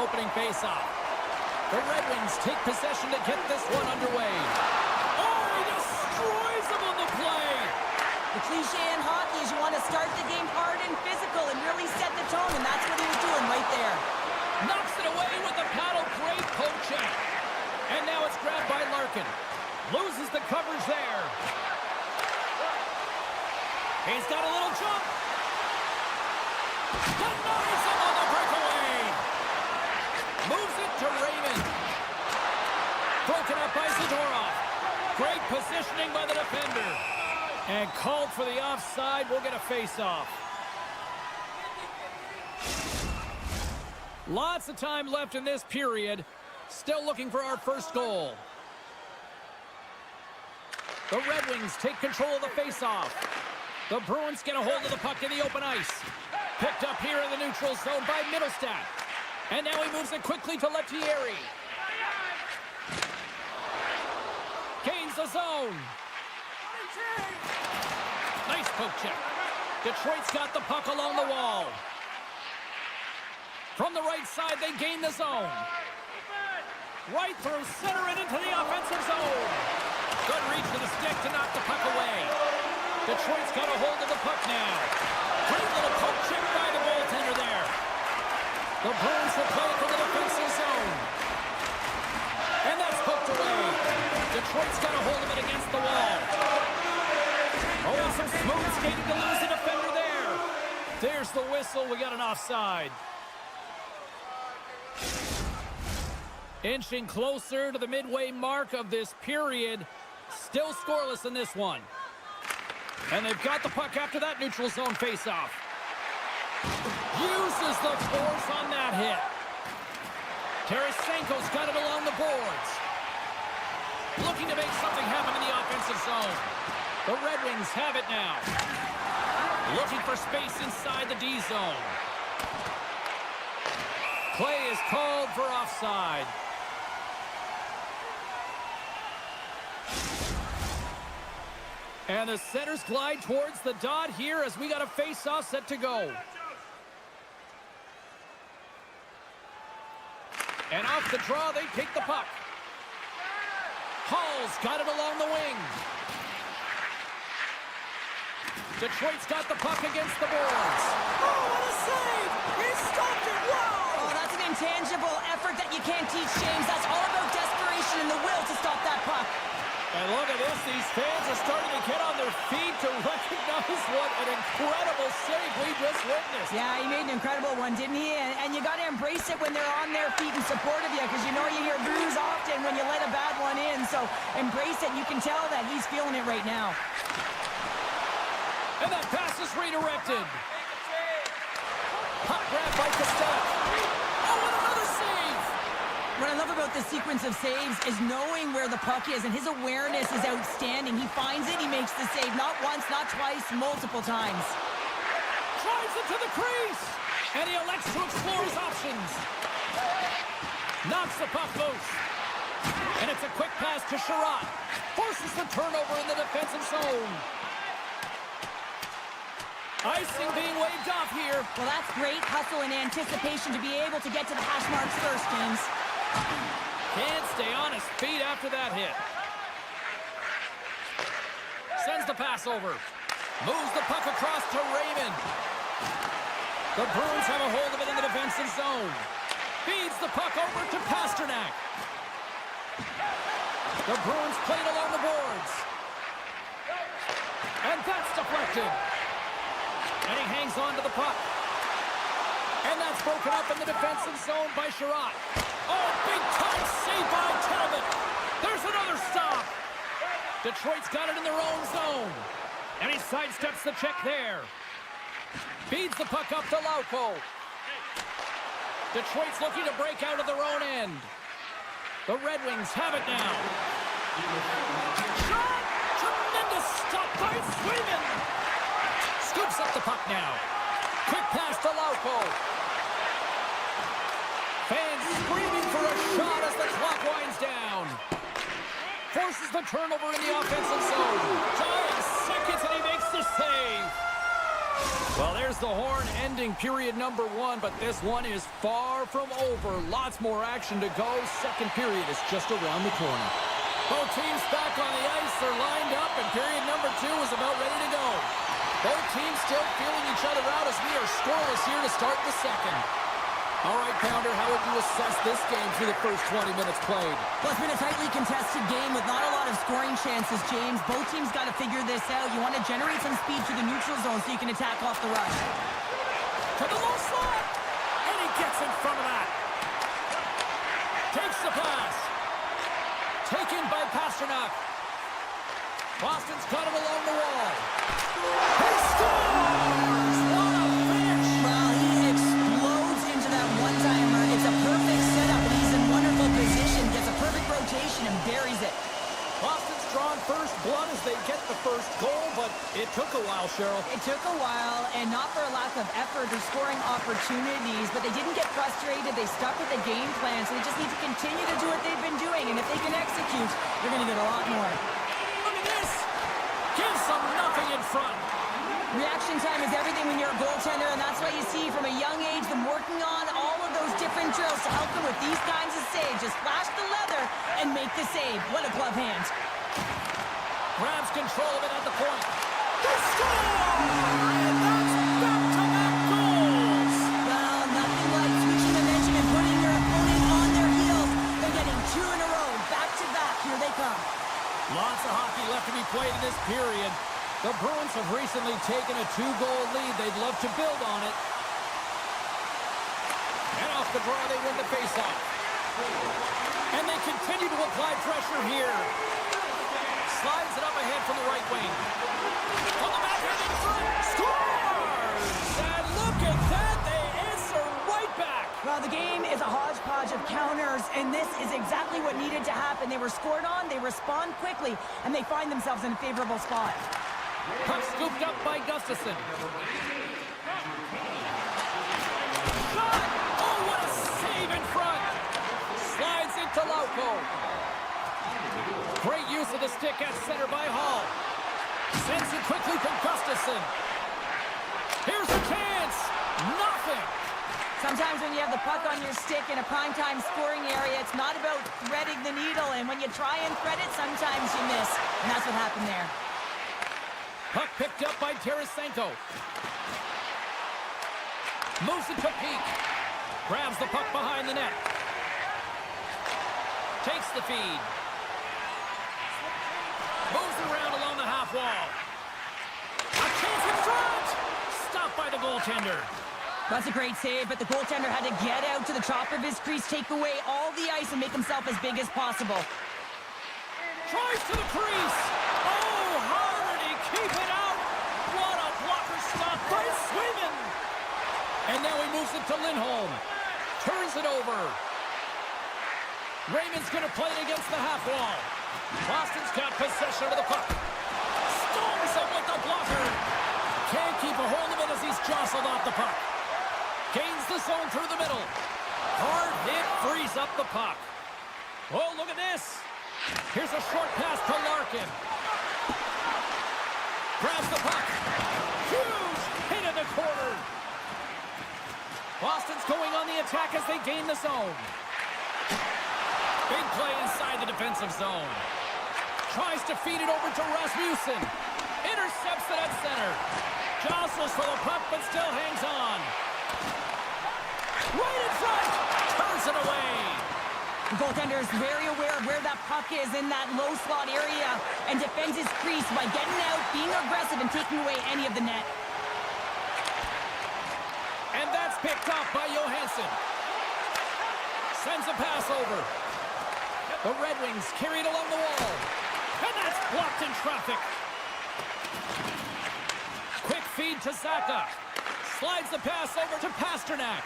opening faceoff. The Red Wings take possession to get this one underway. Oh, he destroys them on the play. The cliche in hockey is you want to start the game hard and physical and really set the tone, and that's what he was doing right there. Knocks it away with the paddle. Great poke check. And now it's grabbed by Larkin. Loses the coverage there. He's got a little jump. Denies him on the breakaway. Moves it to Raymond. Broken up by Zadorov. Great positioning by the defender. And called for the offside. We'll get a face-off. Lots of time left in this period. Still looking for our first goal. The Red Wings take control of the face-off. The Bruins get a hold of the puck in the open ice. Picked up here in the neutral zone by Middlestat. And now he moves it quickly to Lettieri. Gains the zone. Nice poke check. Detroit's got the puck along the wall. From the right side, they gain the zone. Right through center and into the offensive zone. Good reach to the stick to knock the puck away. Detroit's got a hold of the puck now. Great little poke check by the goaltender there. The Bruins will play it to the defensive zone. And that's poked away. Detroit's got a hold of it against the wall. Oh, some smooth skating to lose the defender there. There's the whistle. We got an offside. Inching closer to the midway mark of this period. Still scoreless in this one. And they've got the puck after that neutral zone faceoff. Uses the force on that hit. Tarasenko's got it along the boards. Looking to make something happen in the offensive zone. The Red Wings have it now. Looking for space inside the D zone. Play is called for offside. And the centers glide towards the dot here as we got a face-off set to go. And off the draw, they take the puck. Hall's got it along the wing. Detroit's got the puck against the boards. Oh, what a save! He stopped it! Wow! Oh, that's an intangible effort that you can't teach, James. That's all about desperation and the will to stop that puck. And look at this. These fans are starting to get on their feet to recognize what an incredible save we just witnessed. Yeah, he made an incredible one, didn't he? And you got to embrace it when they're on their feet in support of you, because you know you hear boos often when you let a bad one in. So embrace it. You can tell that he's feeling it right now. And that pass is redirected. Puck grab by Costello. Oh, and another save! What I love about this sequence of saves is knowing where the puck is, and his awareness is outstanding. He finds it, he makes the save, not once, not twice, multiple times. Drives it to the crease, and he elects to explore his options. Knocks the puck loose, and it's a quick pass to Sherratt. Forces the turnover in the defensive zone. Icing being waved off here. Well, that's great hustle and anticipation to be able to get to the hash marks first, James. Can't stay on his feet after that hit. Sends the pass over. Moves the puck across to Raymond. The Bruins have a hold of it in the defensive zone. Feeds the puck over to Pasternak. The Bruins played along the boards. And that's deflected. And he hangs on to the puck. And that's broken up in the defensive zone by Sherratt. Oh, big-time save by Talbot. There's another stop. Detroit's got it in their own zone. And he sidesteps the check there. Feeds the puck up to Lauko. Detroit's looking to break out of their own end. The Red Wings have it now. Shot! Tremendous stop by Swayman. Scoops up the puck now. Quick pass to Lauko. Fans screaming for a shot as the clock winds down. Forces the turnover in the offensive zone. 5 seconds and he makes the save. Well, there's the horn ending period number 1, but this one is far from over. Lots more action to go. Second period is just around the corner. Both teams back on the ice. They're lined up, and period number 2 is about ready to go. Both teams still feeling each other out as we are scoreless here to start the second. All right, Pounder, how would you assess this game through the first 20 minutes played? Well, it's been a tightly contested game with not a lot of scoring chances, James. Both teams got to figure this out. You want to generate some speed to the neutral zone so you can attack off the rush. To the low slot, and he gets in front of that. Takes the pass. Taken by Pasternak. Boston's got him along the wall. He scores! What a finish! Well, he explodes into that one-timer. It's a perfect setup, and he's in wonderful position. Gets a perfect rotation and buries it. Boston's drawn first blood as they get the first goal, but it took a while, Cheryl. It took a while, and not for a lack of effort or scoring opportunities, but they didn't get frustrated. They stuck with the game plan, so they just need to continue to do what they've been doing, and if they can execute, they're going to get a lot more. Look at this! Gives them nothing in front. Reaction time is everything when you're a goaltender, and that's why you see from a young age them working on all of those different drills to help them with these kinds of saves. Just flash the leather and make the save. What a glove hand. Grabs control of it at the point. They score! And that's back-to-back goals! Well, nothing like switching momentum and putting your opponent on their heels. They're getting 2 in a row. Back-to-back. Here they come. Lots of hockey left to be played in this period. The Bruins have recently taken a 2-goal lead. They'd love to build on it. And off the draw, they win the faceoff. And they continue to apply pressure here. Slides it up ahead from the right wing. On the backhand in front. Scores! And look at that. They answer right back. Well, the game is a hodgepodge of counters, and this is exactly what needed to happen. They were scored on, they respond quickly, and they find themselves in a favorable spot. Puck scooped up by Gustafsson. Shot! Oh, what a save in front! Slides into Lauko. Great use of the stick at center by Hall. Sends it quickly from Gustafsson. Here's a chance! Nothing! Sometimes when you have the puck on your stick in a primetime scoring area, it's not about threading the needle, and when you try and thread it, sometimes you miss, and that's what happened there. Puck picked up by Tarasenko. Moves it to Peak. Grabs the puck behind the net. Takes the feed. Moves around along the half wall. A chance in front! Stopped by the goaltender. That's a great save, but the goaltender had to get out to the top of his crease, take away all the ice, and make himself as big as possible. Tries to the crease. Oh, how did he keep it out? What a blocker stop by Swayman. And now he moves it to Lindholm. Turns it over. Raymond's going to play it against the half wall. Boston's got possession of the puck. Storms him with the blocker. Can't keep a hold of it as he's jostled off the puck. Gains the zone through the middle. Hard hit frees up the puck. Oh, look at this. Here's a short pass to Larkin. Grabs the puck. Huge hit in the corner. Boston's going on the attack as they gain the zone. Big play inside the defensive zone. Tries to feed it over to Rasmussen. Intercepts it at center. Jostles for the puck, but still hangs on. Right in front. Turns it away. The goaltender is very aware of where that puck is in that low slot area and defends his crease by getting out, being aggressive, and taking away any of the net. And that's picked up by Johansson. Sends a pass over. The Red Wings carried along the wall. And that's blocked in traffic. Quick feed to Zaka. Slides the pass over to Pasternak.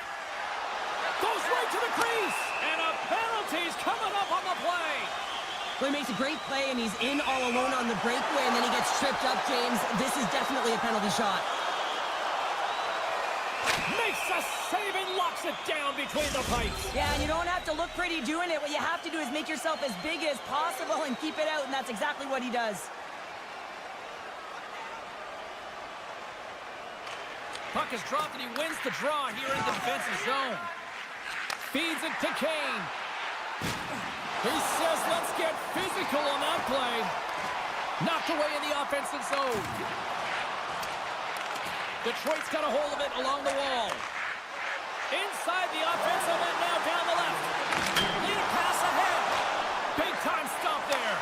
Goes right to the crease. And a penalty's coming up on the play. Well, he makes a great play, and he's in all alone on the breakaway, and then he gets tripped up, James. This is definitely a penalty shot. Makes a save and locks it down between the pipes. Yeah, and you don't have to look pretty doing it. What you have to do is make yourself as big as possible and keep it out, and that's exactly what he does. Puck is dropped, and he wins the draw here in the defensive zone. Feeds it to Kane. He says, let's get physical on that play. Knocked away in the offensive zone. Detroit's got a hold of it along the wall. Inside the offensive end, now down the left. Lead pass ahead. Big time stop there.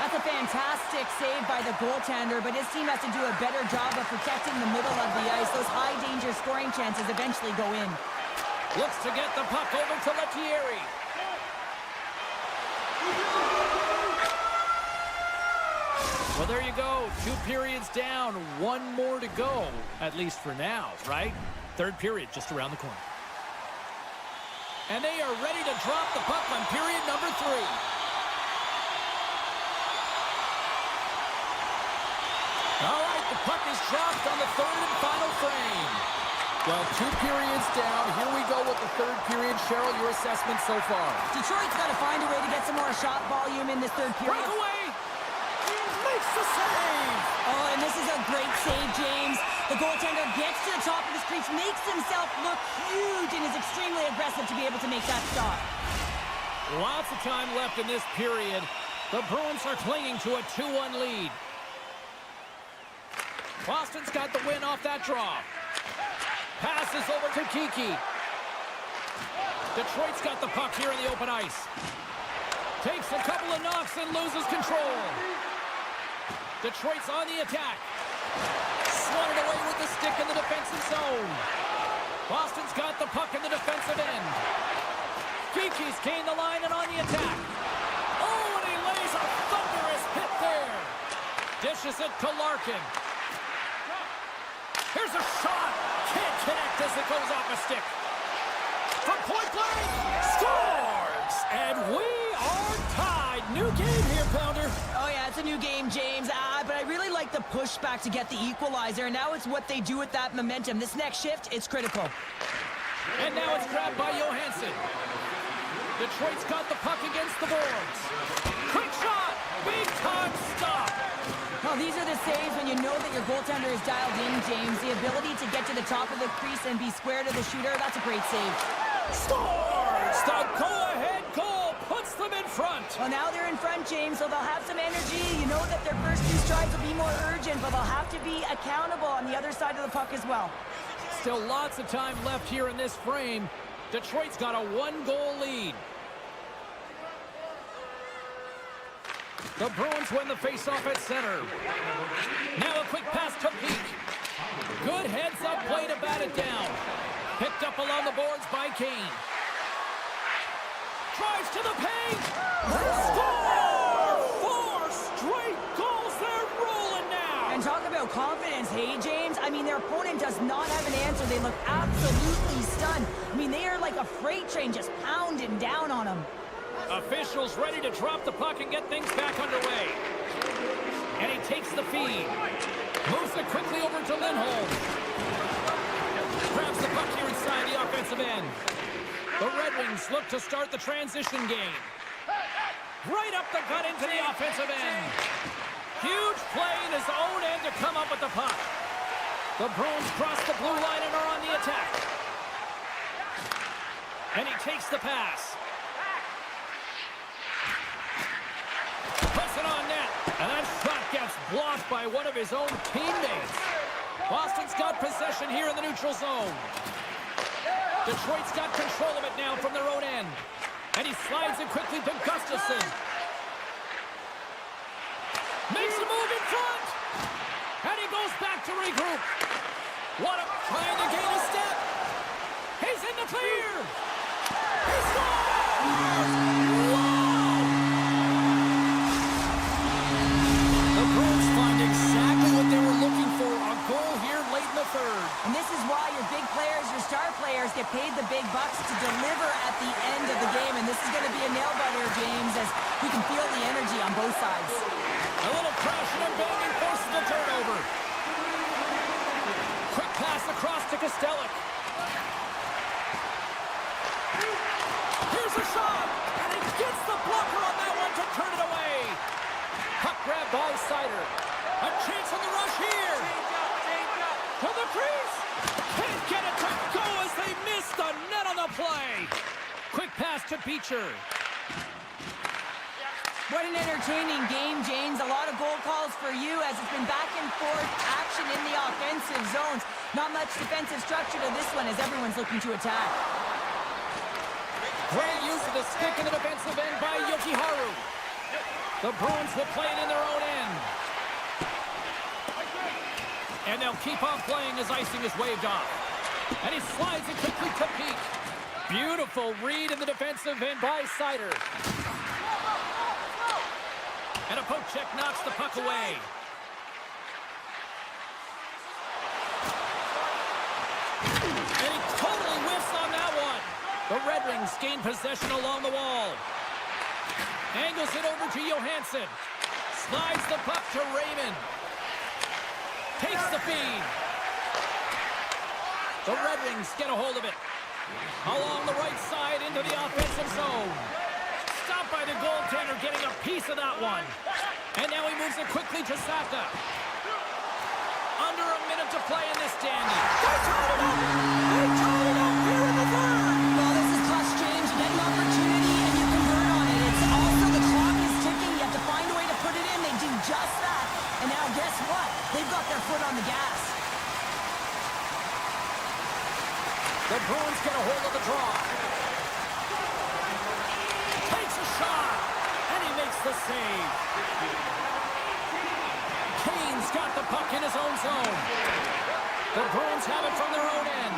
That's a fantastic save by the goaltender, but his team has to do a better job of protecting the middle of the ice. Those high-danger scoring chances eventually go in. Looks to get the puck over to Lettieri. Well, there you go. 2 periods down, 1 more to go, at least for now, right? Third period just around the corner. And they are ready to drop the puck on period number 3. All right, the puck is dropped on the third and final frame. Well, 2 periods down. Here we go with the third period. Cheryl, your assessment so far? Detroit's got to find a way to get some more shot volume in this third period. Breakaway! Makes the save! Oh, and this is a great save, James. The goaltender gets to the top of his crease, makes himself look huge, and is extremely aggressive to be able to make that stop. Lots of time left in this period. The Bruins are clinging to a 2-1 lead. Boston's got the win off that draw. Passes over to Kiki. Detroit's got the puck here in the open ice. Takes a couple of knocks and loses control. Detroit's on the attack. Swatted away with the stick in the defensive zone. Boston's got the puck in the defensive end. Kiki's gained the line and on the attack. Oh, and he lays a thunderous hit there. Dishes it to Larkin. Here's a shot. Can't connect as it goes off a stick. From point blank, scores! And we are tied. New game here, Pounder. Oh, yeah, it's a new game, James. But I really like the pushback to get the equalizer, and now it's what they do with that momentum. This next shift, it's critical. And now it's grabbed by Johansson. Detroit's got the puck against the boards. Quick shot! Big time stop! Well, these are the saves when you know that your goaltender is dialed in, James. The ability to get to the top of the crease and be square to the shooter, that's a great save. Scores! The go-ahead goal puts them in front. Well, now they're in front, James, so they'll have some energy. You know that their first 2 strides will be more urgent, but they'll have to be accountable on the other side of the puck as well. Still lots of time left here in this frame. Detroit's got a 1-goal lead. The Bruins win the faceoff at center. Now a quick pass to Peak. Good heads-up play to bat it down. Picked up along the boards by Kane. Drives to the paint. Score! 4 straight goals. They're rolling now. And talk about confidence, hey, James? I mean, their opponent does not have an answer. They look absolutely stunned. I mean, they are like a freight train just pounding down on them. Officials ready to drop the puck and get things back underway. And he takes the feed. Moves it quickly over to Lindholm. Grabs the puck here inside the offensive end. The Red Wings look to start the transition game. Right up the gut into the offensive end. Huge play in his own end to come up with the puck. The Bruins cross the blue line and are on the attack. And he takes the pass. Puts it on net. And that shot gets blocked by one of his own teammates. Boston's got possession here in the neutral zone. Detroit's got control of it now from their own end. And he slides it quickly to Gustafsson. Makes a move in front. And he goes back to regroup. What a trying to gain a step. He's in the clear. He scores! The Bruins find exactly what they were looking for. A goal here late in the third. And this is why your big players, your star players, get paid the big bucks to deliver at the end of the game. And this is going to be a nail-biter, James, as we can feel the energy on both sides. A little crashing and banging forces the turnover. Quick pass across to Kostelic. Here's a shot, and he gets the blocker on that one to turn it away. Puck grab by Sider. A chance on the rush here. To the crease. to Beecher. What an entertaining game, James. A lot of goal calls for you as it's been back and forth action in the offensive zones. Not much defensive structure to this one as everyone's looking to attack. Great use of the stick in the defensive end by Yokiharu. The Bruins will play it in their own end. And they'll keep on playing as icing is waved off. And he slides it quickly to Pete. Beautiful read in the defensive end by Sider. And a poke check knocks the puck away. And he totally whiffs on that one. The Red Wings gain possession along the wall. Angles it over to Johansson. Slides the puck to Raymond. Takes the feed. The Red Wings get a hold of it. Along the right side into the offensive zone. Stopped by the goaltender getting a piece of that one. And now he moves it quickly to Saka. Under a minute to play in this dandy. They tied it up! They tied it up here in the third! Well, this is clutch, James. You get an opportunity and you convert on it. It's also the clock is ticking. You have to find a way to put it in. They do just that. And now guess what? They've got their foot on the gas. The Bruins get a hold of the draw. Takes a shot, and he makes the save. Kane's got the puck in his own zone. The Bruins have it from their own end.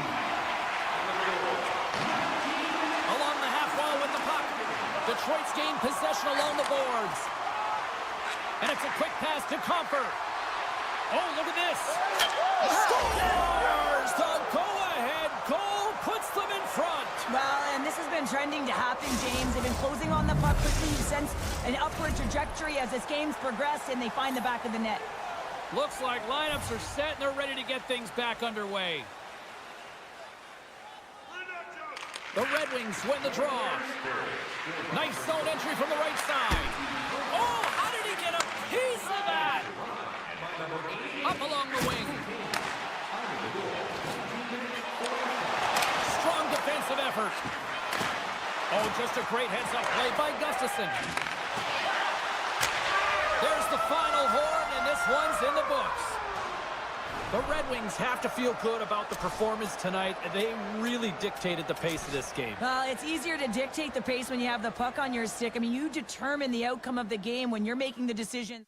Along the half wall with the puck. Detroit's gained possession along the boards. And it's a quick pass to Comfort. Oh, look at this. Scores! The go-ahead goal puts them in front. Well, and this has been trending to happen, James. They've been closing on the puck quickly. You sense an upward trajectory as this game's progressed, and they find the back of the net. Looks like lineups are set, and they're ready to get things back underway. The Red Wings win the draw. Nice zone entry from the right side. Oh, how did he get a piece of that? Up along the wing. Strong defensive effort. Oh, just a great heads-up play by Gustafsson. There's the final horn, and this one's in the books. The Red Wings have to feel good about the performance tonight. They really dictated the pace of this game. Well, it's easier to dictate the pace when you have the puck on your stick. I mean, you determine the outcome of the game when you're making the decision.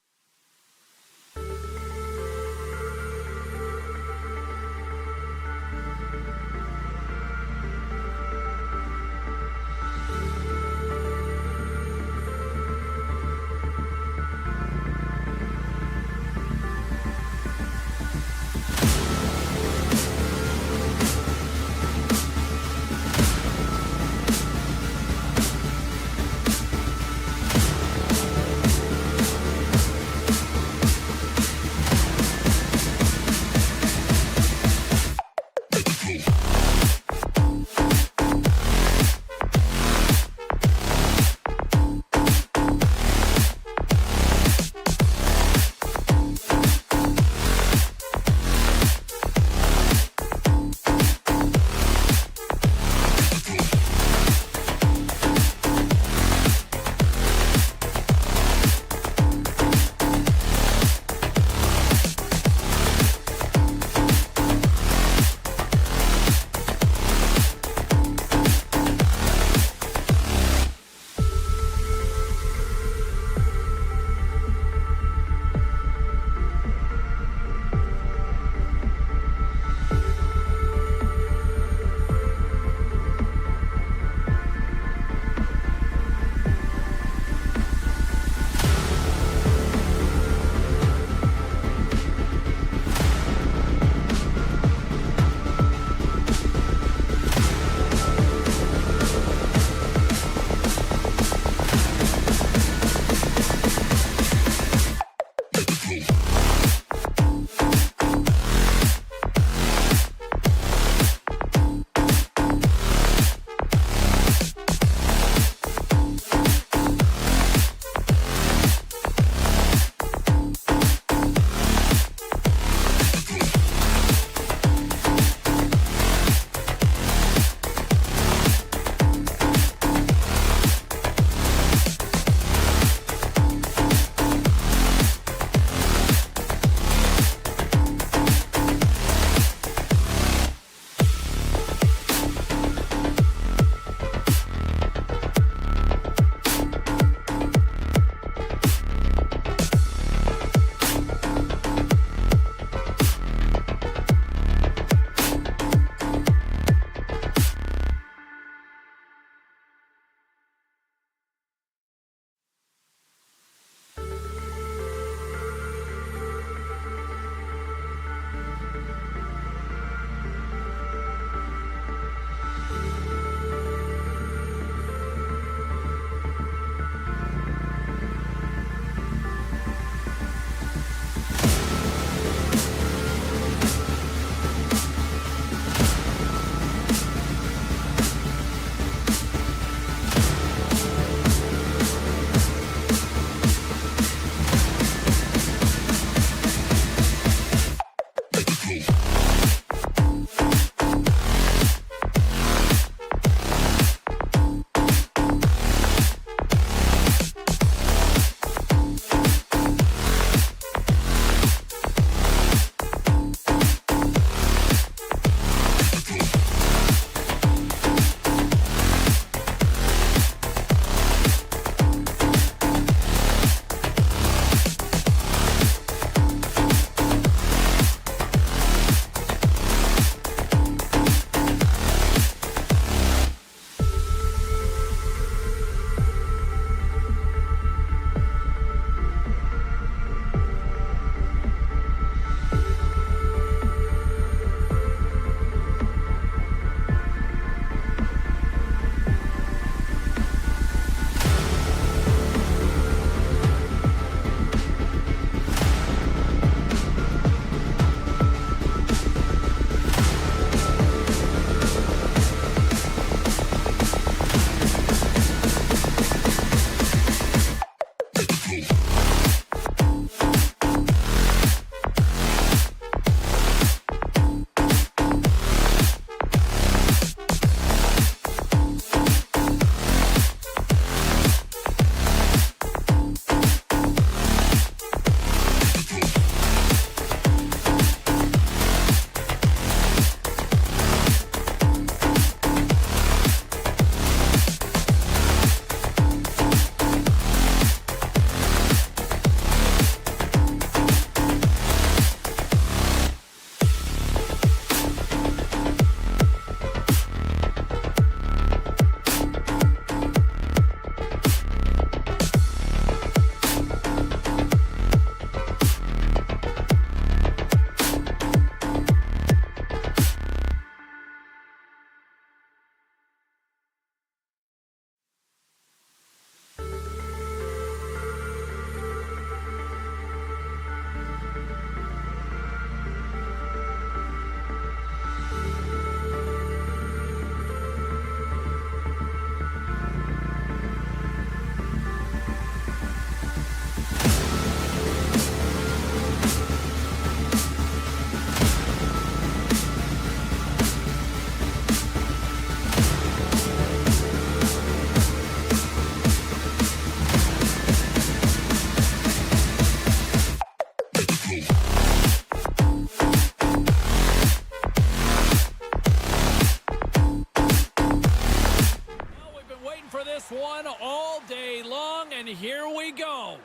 on all day long, and here we go.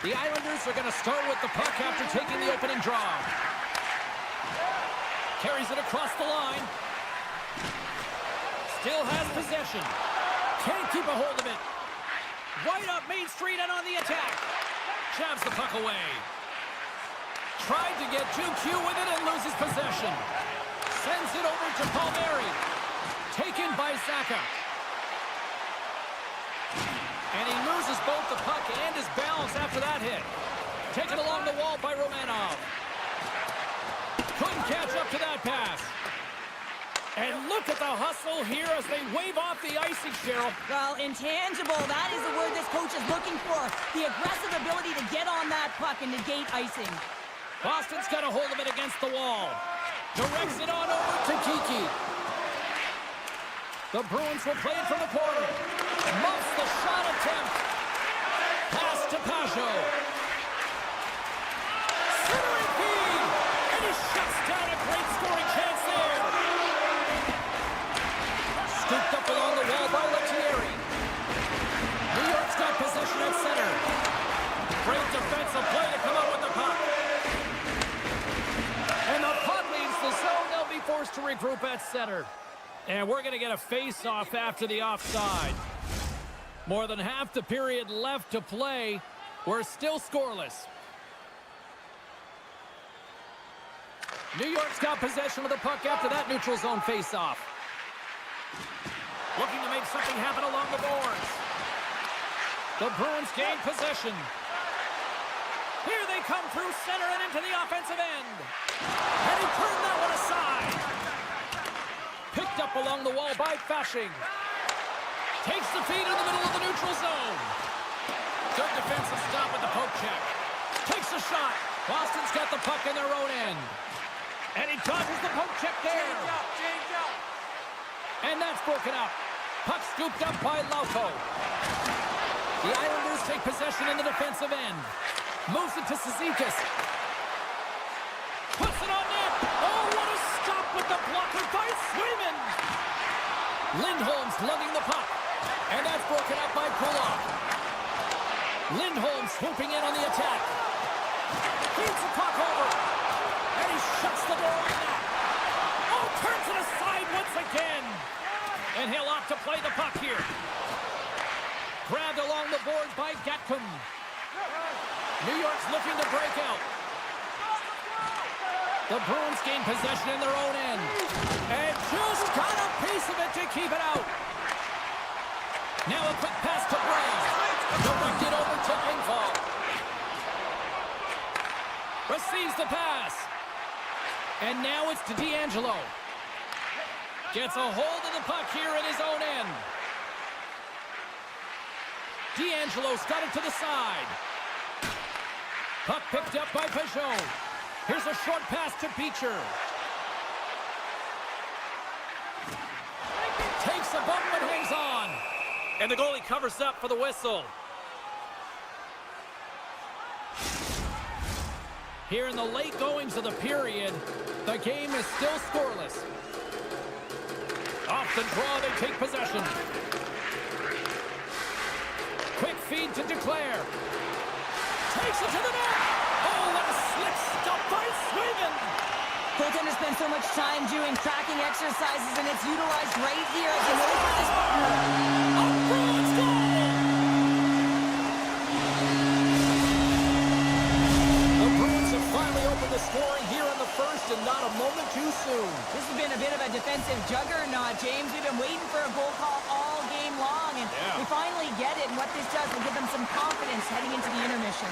50-50. The Islanders are going to start with the puck after taking the opening draw. Carries it across the line. Still has possession. Can't keep a hold of it. Right up Main Street and on the attack. Jabs the puck away. Tried to get too cute with it and loses possession. Sends it over to Palmieri. Taken by Saka. And he loses both the puck and his balance after that hit. Taken along the wall by Romanov. Couldn't catch up to that pass. And look at the hustle here as they wave off the icing, Cheryl. Well, intangible, that is the word this coach is looking for. The aggressive ability to get on that puck and negate icing. Boston's got a hold of it against the wall. Directs it on over to Kiki. The Bruins will play it from the corner. Muffs the shot attempt. Pass to Pajot. Centering feed. And he shuts down a great scoring chance there. Scooped up along the wall by Lettieri. New York's got possession at center. Great defensive play to come up with the puck. And the puck leaves the zone. They'll be forced to regroup at center. And we're going to get a face-off after the offside. More than half the period left to play. We're still scoreless. New York's got possession of the puck after that neutral zone face-off. Looking to make something happen along the boards. The Bruins gain possession. Here they come through center and into the offensive end. And he turned that one aside. Picked up along the wall by Fasching. Takes the feed in the middle of the neutral zone. Good defensive stop with the poke check. Takes a shot. Boston's got the puck in their own end. And he dodges the poke check there. Change up. And that's broken up. Puck scooped up by Lauko. The Islanders take possession in the defensive end. Moves it to Cizikas. Puts it on net. Oh, what a stop with the blocker by Swayman. Lindholm's lugging the puck. And that's broken up by Kulak. Lindholm swooping in on the attack. Feeds the puck over. And he shuts the door on that. Oh, turns it aside once again. And he'll opt to play the puck here. Grabbed along the boards by Gatcomb. New York's looking to break out. The Bruins gain possession in their own end. And just got a piece of it to keep it out. Now a quick pass to Brown. Directed over to Engvall. Receives the pass. And now it's to D'Angelo. Gets a hold of the puck here in his own end. D'Angelo's got it to the side. Puck picked up by Pajot. Here's a short pass to Beecher. Takes a bump but hangs on. And the goalie covers up for the whistle. Here in the late goings of the period, the game is still scoreless. Off the draw, they take possession. Quick feed to Declare. Takes it to the net. Oh, what a slick stop by Swayman. Goaltenders spend so much time doing tracking exercises, and it's utilized right here as they wait for this. A Bruins goal! The Bruins have finally opened the scoring here in the first, and not a moment too soon. This has been a bit of a defensive juggernaut, James. We've been waiting for a goal call all game long, and we finally get it. And what this does will give them some confidence heading into the intermission.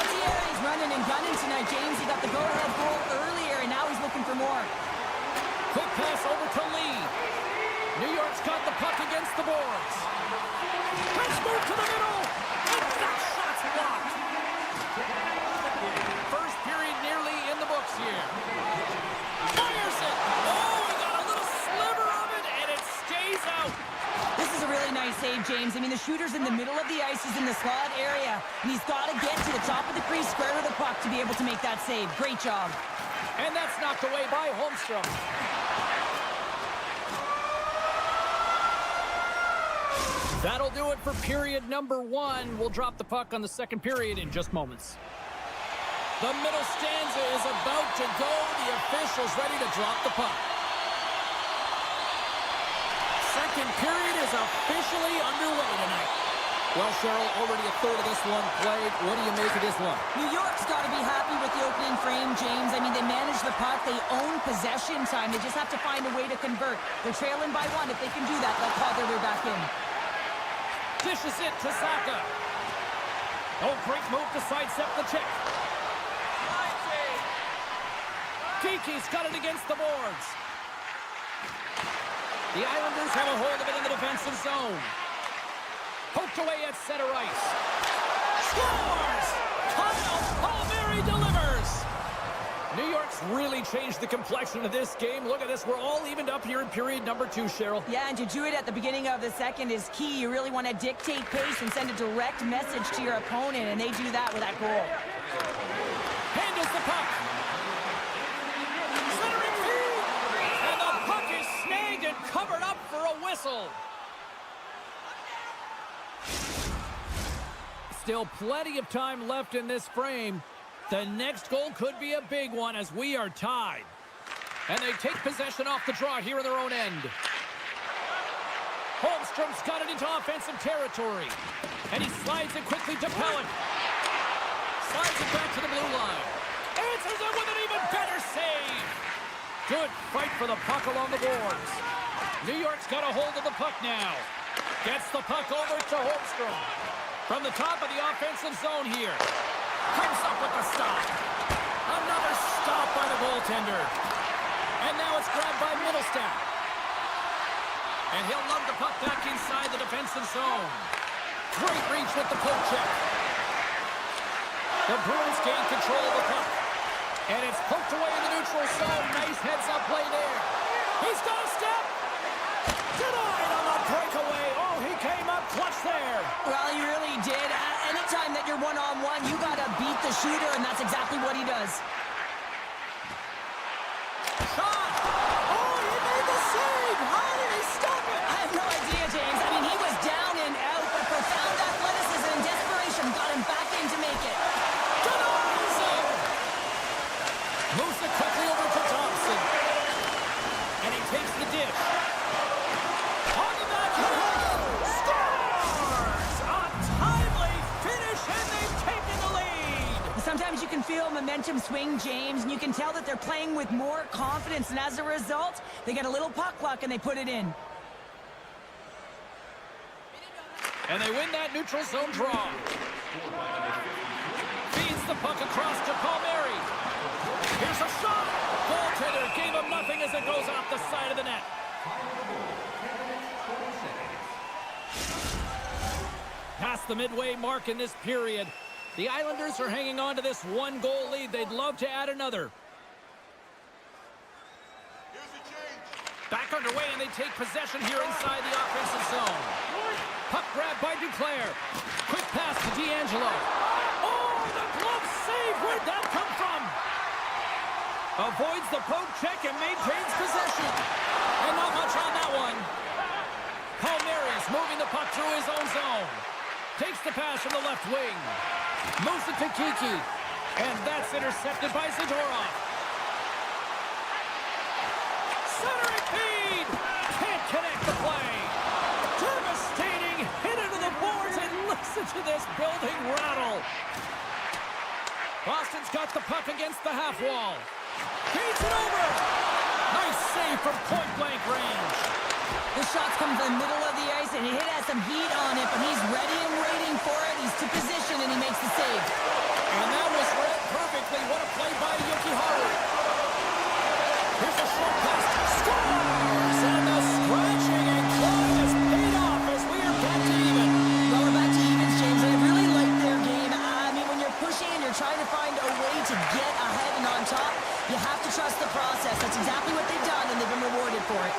He's running and gunning tonight, James. He got the go-ahead goal earlier, and now he's looking for more. Quick pass over to Lee. New York's got the puck against the boards. Let's move to the middle. And that shot's blocked. First period nearly in the books here. Fires it. Oh, he got a little sliver of it, and it stays out. This is a really nice save, James. I mean, the shooter's in the middle of the ice. He's in the slot area, and he's got to get to the top of the crease square with the puck to be able to make that save. Great job. And that's knocked away by Holmstrom. That'll do it for period number 1. We'll drop the puck on the second period in just moments. The middle stanza is about to go. The officials ready to drop the puck. Second period is officially underway tonight. Well, Cheryl, already a third of this one played. What do you make of this one? New York's got to be happy with the opening frame, James. I mean, they manage the puck. They own possession time. They just have to find a way to convert. They're trailing by 1. If they can do that, they'll claw their way back in. Dishes it to Saka. Oh, great move to sidestep the check. Kiki's got it against the boards. The Islanders have a hold of it in the defensive zone. Poked away at center ice. Scores! Kyle Palmieri delivers! New York's really changed the complexion of this game. Look at this. We're all evened up here in period number 2, Cheryl. Yeah, and to do it at the beginning of the second is key. You really want to dictate pace and send a direct message to your opponent, and they do that with that goal. Handles the puck. Centering feed! And the puck is snagged and covered up for a whistle. Still plenty of time left in this frame. The next goal could be a big one as we are tied. And they take possession off the draw here in their own end. Holmstrom's got it into offensive territory. And he slides it quickly to Pellick. Slides it back to the blue line. Answers it with an even better save. Good fight for the puck along the boards. New York's got a hold of the puck now. Gets the puck over to Holmstrom. From the top of the offensive zone here. Comes up with the stop. Another stop by the goaltender. And now it's grabbed by Middlestat. And he'll lug the puck back inside the defensive zone. Great reach with the poke check. The Bruins gain control of the puck. And it's poked away in the neutral zone. Nice heads-up play there. He's got a step. Denied on the breakaway. Oh, he came up clutch there. Well, he really did. Anytime that you're one-on-one, you got to beat the shooter, and that's exactly what he does. Shot! Oh, he made the save! How did he stop it? I have no idea, James. I mean, he was down and out, but profound athleticism and desperation got him back in to make it. Denies him! Moves it quickly over to Thompson. And he takes the dish. On the backhand! Scores! A timely finish, and they've taken the lead! Sometimes you can feel momentum swing, James, and you can tell that they're playing with more confidence, and as a result, they get a little puck luck and they put it in. And they win that neutral zone draw. Feeds the puck across to Palmieri. Here's a shot! Goaltender gave him nothing as it goes off the side of the net. Past the midway mark in this period. The Islanders are hanging on to this 1-goal lead. They'd love to add another. Back underway, and they take possession here inside the offensive zone. Puck grabbed by Duclair. Quick pass to D'Angelo. Oh, the glove save! Where'd that come from? Avoids the poke check and maintains possession. And not much on that one. Palmieri's moving the puck through his own zone. Takes the pass from the left wing. Moves it to Kiki. And that's intercepted by Zadorov. Centering feed! Can't connect the play. Devastating hit into the boards, and listen to this building rattle. Boston's got the puck against the half wall. Feeds it over. Nice save from point-blank range. The shots come from the middle of the ice, and it has some heat on it, but he's ready and waiting for it. He's to position, and he makes the save. And that was read perfectly. What a play by Yukiharu. Here's a short pass. Scores! And the scratching and clawing is paid off as we are back to even. Well, we're back to evens, James. I really like their game. I mean, when you're pushing and you're trying to find a way to get ahead and on top, you have to trust the process. That's exactly what they've done, and they've been rewarded for it.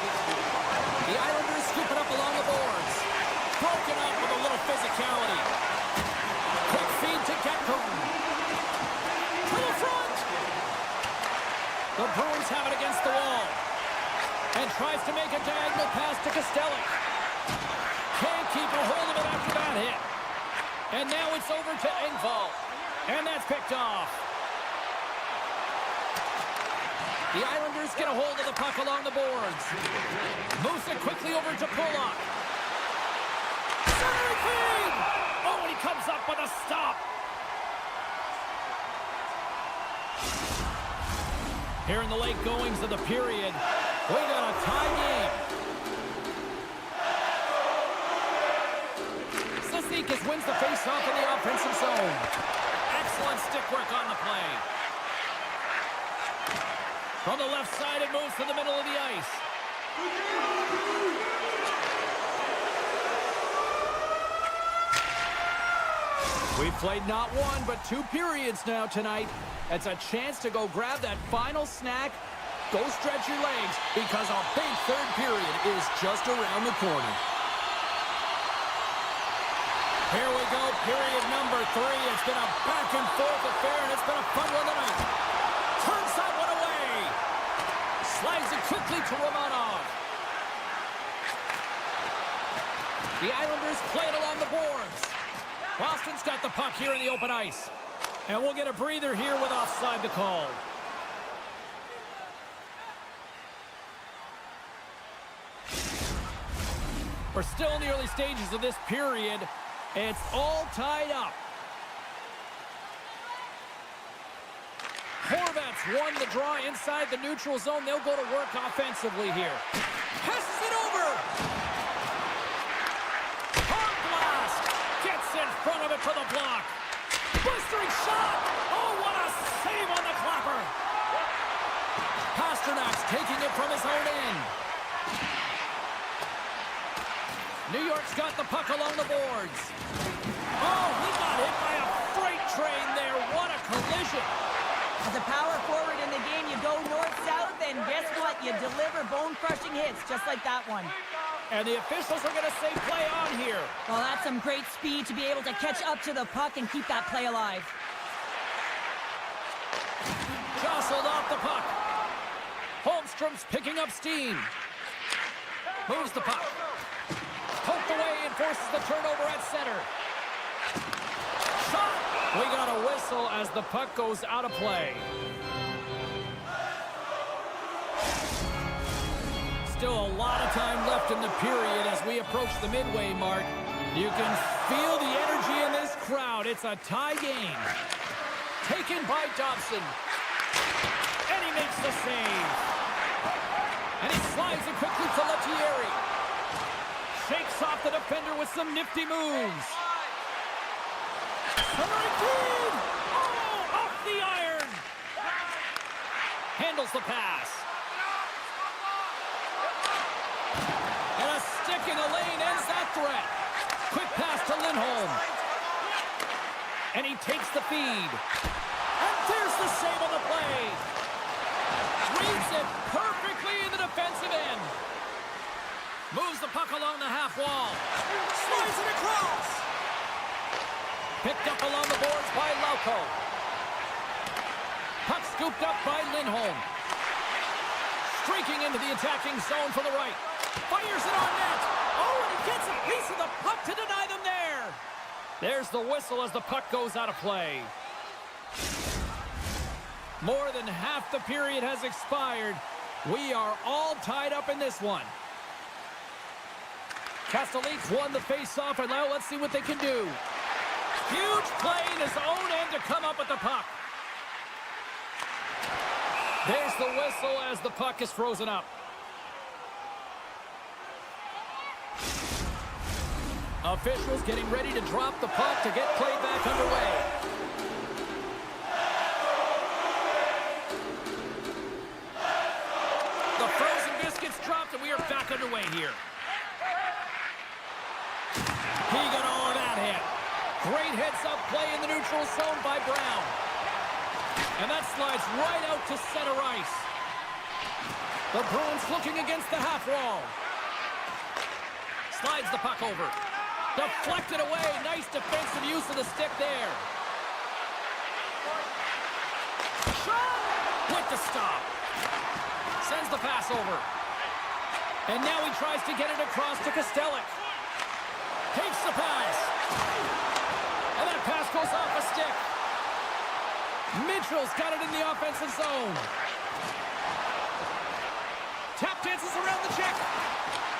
The Islanders scoop it up along the boards. Broken up with a little physicality. Quick feed to Getcombe. To the front. The Bruins have it against the wall. And tries to make a diagonal pass to Costello. Can't keep a hold of it after that hit. And now it's over to Engvall. And that's picked off. The Islanders get a hold of the puck along the boards. Moves it quickly over to Pulock. Centering feed! Oh, and he comes up with a stop. Here in the late goings of the period, we got a tie game. Sasikas wins the faceoff in the offensive zone. Excellent stick work on the play. From the left side, it moves to the middle of the ice. We've played not one, but 2 periods now tonight. It's a chance to go grab that final snack. Go stretch your legs, because a big third period is just around the corner. Here we go, period number 3. It's been a back-and-forth affair, and it's been a fun one tonight. Turns that one away. Slides it quickly to Romanov. The Islanders play it along the boards. Boston's got the puck here in the open ice. And we'll get a breather here with offside the call. We're still in the early stages of this period. It's all tied up. Horvats won the draw inside the neutral zone. They'll go to work offensively here. Passes it over. Hard blast. Gets in front of it to the block. Blistering shot. Oh, what a save on the clapper. Pasternak's taking it from his own end. New York's got the puck along the boards. Oh, he got hit by a freight train there. What a collision. As a power forward in the game, you go north-south, and guess what? You deliver bone-crushing hits just like that one. And the officials are going to say play on here. Well, that's some great speed to be able to catch up to the puck and keep that play alive. Jostled off the puck. Holmstrom's picking up steam. Moves the puck. Poked away and forces the turnover at center. Shot! We got a whistle as the puck goes out of play. Still a lot of time left in the period as we approach the midway mark. You can feel the energy in this crowd. It's a tie game. Taken by Dobson. And he makes the save. And he slides it quickly to Lettieri. Shakes off the defender with some nifty moves. Centering feed! Oh, off the iron! Handles the pass. And a stick in the lane ends that threat. Quick pass to Lindholm. And he takes the feed. And there's the save on the play. Reads it perfectly in the defensive end. Moves the puck along the half wall. Slides it across. Picked up along the boards by Lauko. Puck scooped up by Lindholm. Streaking into the attacking zone for the right. Fires it on net. Oh, and he gets a piece of the puck to deny them there. There's the whistle as the puck goes out of play. More than half the period has expired. We are all tied up in this one. Castellites won the face-off, and now let's see what they can do. Huge play in his own end to come up with the puck. There's the whistle as the puck is frozen up. Officials getting ready to drop the puck to get play back underway. The frozen biscuits dropped, and we are back underway here. He got all of that hit. Great heads-up play in the neutral zone by Brown. And that slides right out to center ice. The Bruins looking against the half wall. Slides the puck over. Deflected away. Nice defensive use of the stick there. Shot! With the stop. Sends the pass over. And now he tries to get it across to Kostelic. Takes the pass. And that pass goes off a stick. Mitchell's got it in the offensive zone. Tap dances around the check.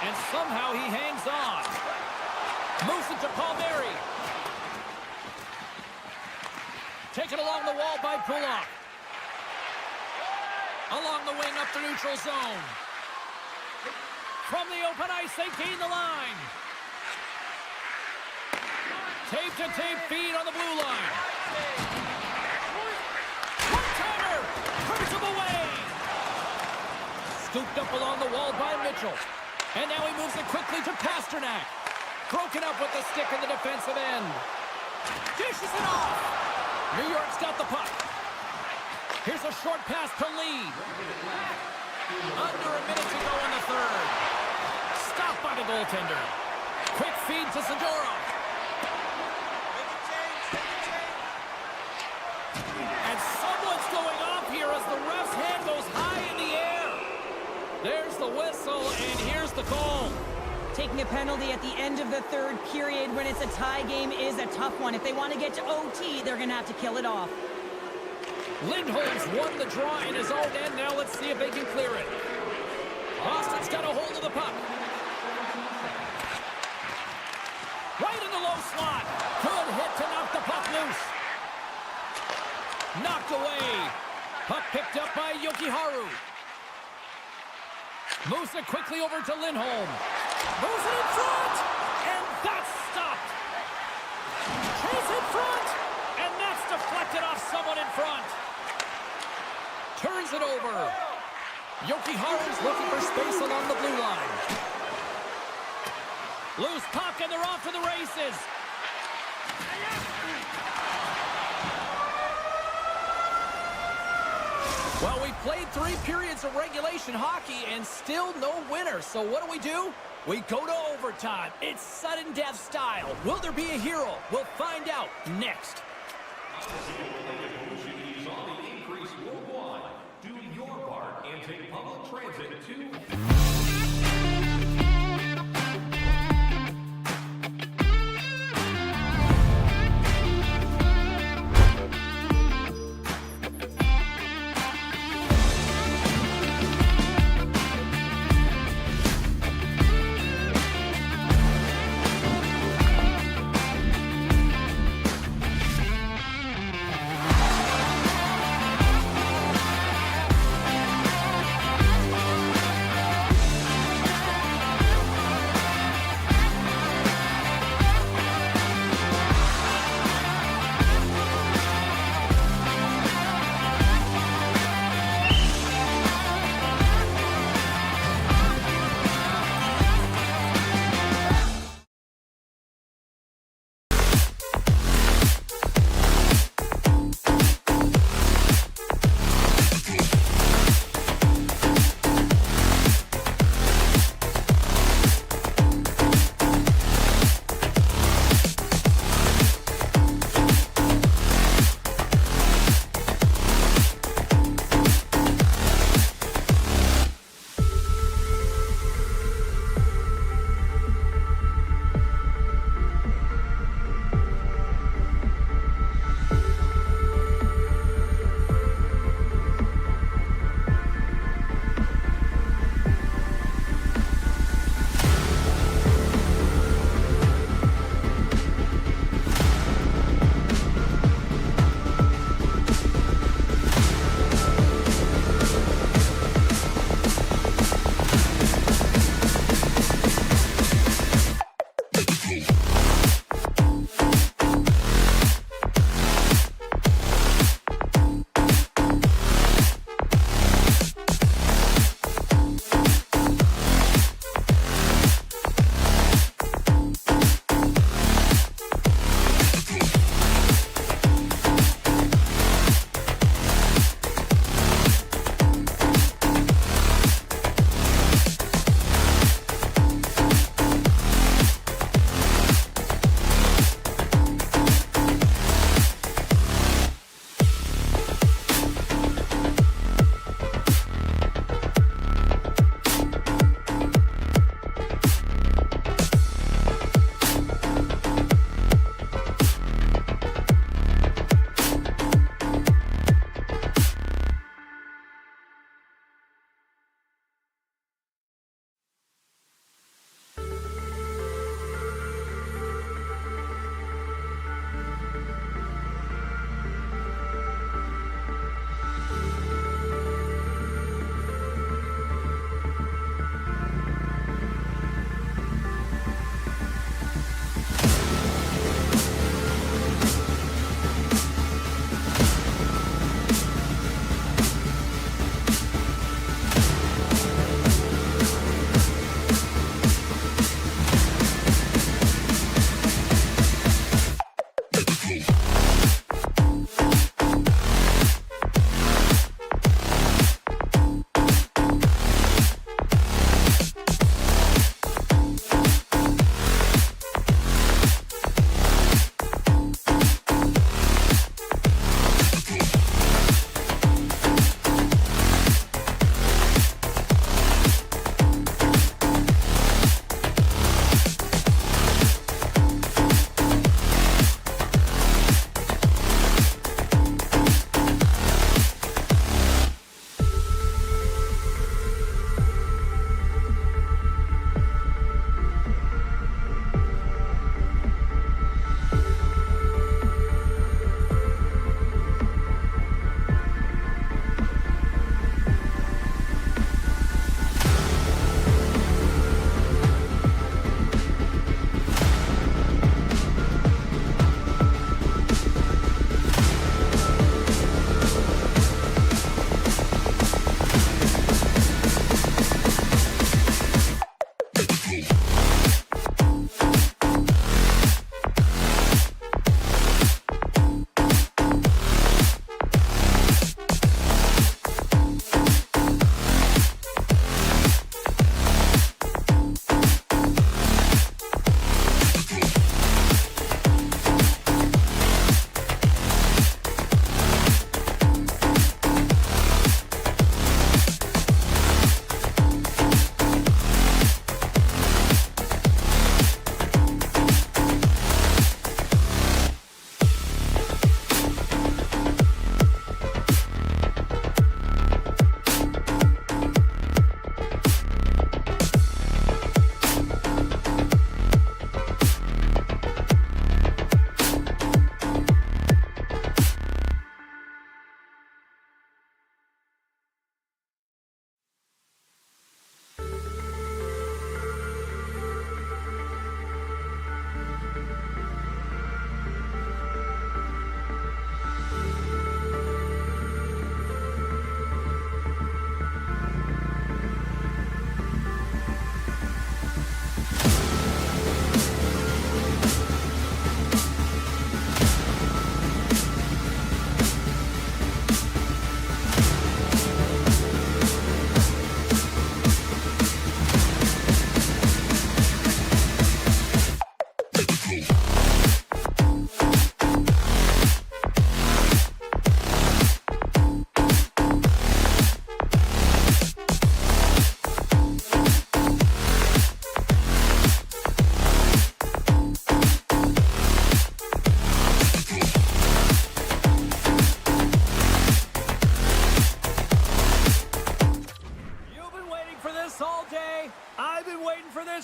And somehow he hangs on. Moves it to Palmieri. Taken along the wall by Pullock. Along the wing up the neutral zone. From the open ice, they gain the line. Tape-to-tape feed on the blue line. One-timer! Hurts him away! Scooped up along the wall by Mitchell. And now he moves it quickly to Pasternak. Broken up with the stick in the defensive end. Dishes it off! New York's got the puck. Here's a short pass to Lee. Under a minute to go in the third. Stopped by the goaltender. Quick feed to Zadorov. And someone's going off here as the ref's hand goes high in the air. There's the whistle, and here's the call. Taking a penalty at the end of the third period when it's a tie game is a tough one. If they want to get to OT, they're going to have to kill it off. Lindholm's won the draw in his own end. Now let's see if they can clear it. Austin's got a hold of the puck. Right in the low slot. Good hit to knock the puck loose. Knocked away. Puck picked up by Jokiharju. Moves it quickly over to Lindholm. Moves it in front. And that's stopped. Chase in front. And that's deflected off someone in front. Turns it over. Jokiharju's looking for space along the blue line. Loose puck, and they're off to the races. Well, we played 3 periods of regulation hockey and still no winner. So what do? We go to overtime. It's sudden death style. Will there be a hero? We'll find out next. Do your part and take public transit to...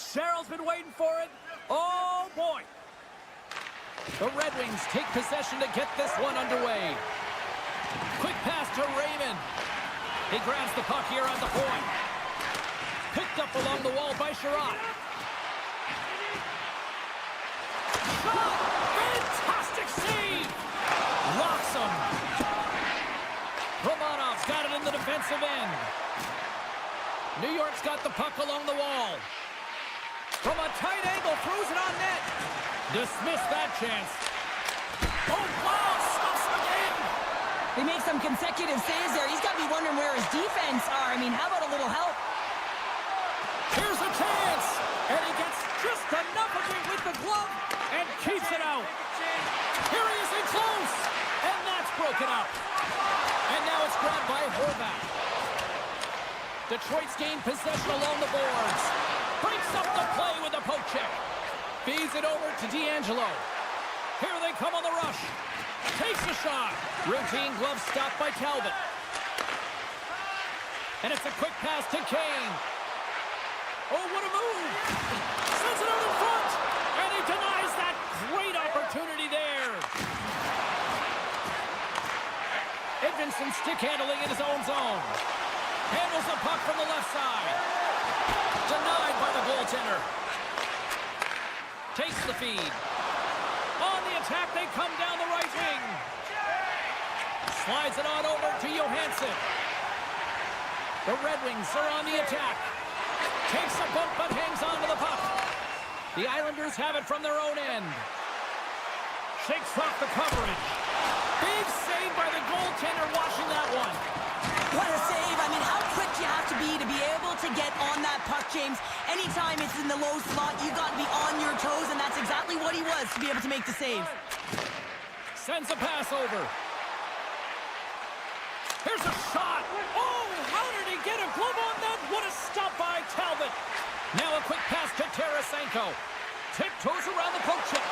Cheryl's been waiting for it. Oh, boy. The Red Wings take possession to get this one underway. Quick pass to Raymond. He grabs the puck here on the point. Picked up along the wall by Sherratt. Shot! Fantastic save! Rocks him. Romanov's got it in the defensive end. New York's got the puck along the wall. From a tight angle, throws it on net. Dismiss that chance. Oh, wow! Stops again! They make some consecutive saves there. He's got to be wondering where his defense are. I mean, how about a little help? Here's a chance! And he gets just enough of it with the glove and keeps it out. Here he is in close! And that's broken up. And now it's grabbed by Horvat. Detroit's gained possession along the boards. Breaks up the play with a poke check. Feeds it over to D'Angelo. Here they come on the rush. Takes a shot. Routine glove stop by Talbot. And it's a quick pass to Kane. Oh, what a move! Sends it out in front! And he denies that great opportunity there. Edvinsson stick handling in his own zone. Handles the puck from the left side. Denied by the goaltender. Takes the feed. On the attack, they come down the right wing. Slides it on over to Johansson. The Red Wings are on the attack. Takes a bump but hangs on to the puck. The Islanders have it from their own end. Shakes off the coverage. Big save by the goaltender watching that one. What a save. I mean, how quick you have to be able to get on that puck, James. Anytime it's in the low slot, you got to be on your toes, and that's exactly what he was to be able to make the save. Sends a pass over. Here's a shot. Oh, how did he get a glove on that? What a stop by Talbot. Now a quick pass to Tarasenko. Tiptoes around the poke check.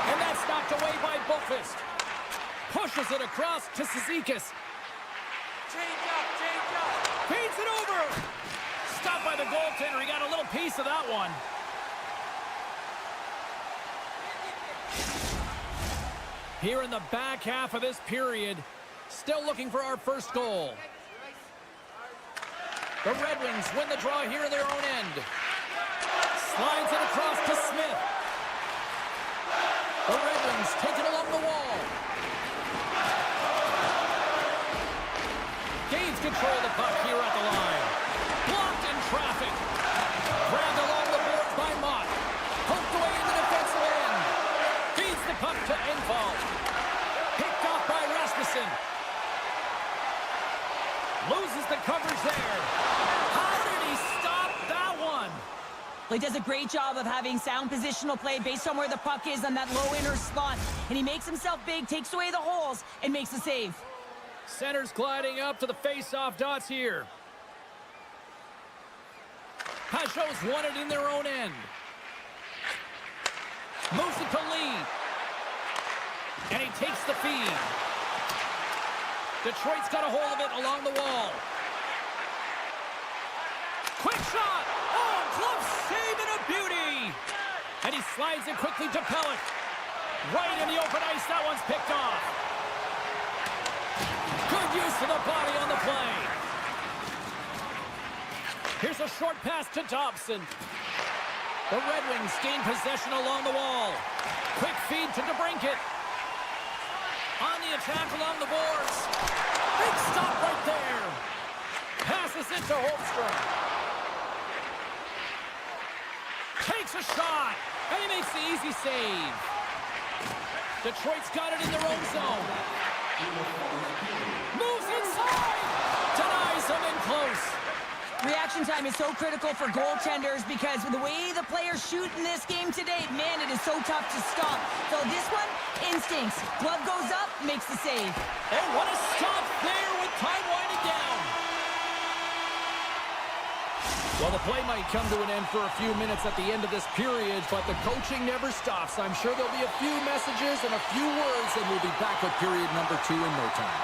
And that's knocked away by Boqvist. Pushes it across to Cizikas. Change up. Feeds it over. Stopped by the goaltender. He got a little piece of that one. Here in the back half of this period, still looking for our first goal. The Red Wings win the draw here in their own end. Slides it across to Smith. The Red Wings take it along the wall. Gains control of the puck here at the line. Blocked in traffic. Grabbed along the boards by Mott. Poked away in the defensive end. Feeds the puck to Engvall. Picked off by Rasmussen. Loses the coverage there. How did he stop that one? Well, he does a great job of having sound positional play based on where the puck is on that low inner slot. And he makes himself big, takes away the holes, and makes the save. Center's gliding up to the face-off dots here. Pajot's won it in their own end. Moves it to Lee. And he takes the feed. Detroit's got a hold of it along the wall. Quick shot! Oh, glove save and a beauty! And he slides it quickly to Pelech. Right in the open ice, that one's picked off. Good use of the body on the play. Here's a short pass to Dobson. The Red Wings gain possession along the wall. Quick feed to DeBrincat. On the attack along the boards. Big stop right there. Passes it to Holmstrom. Takes a shot. And he makes the easy save. Detroit's got it in their own zone. Moves inside. Denies him in close. Reaction time is so critical for goaltenders because the way the players shoot in this game today, man, it is so tough to stop. So this one, instincts. Glove goes up, makes the save. Oh, what a stop there with time winding down. Well, the play might come to an end for a few minutes at the end of this period, but the coaching never stops. I'm sure there'll be a few messages and a few words, and we'll be back with period number 2 in no time.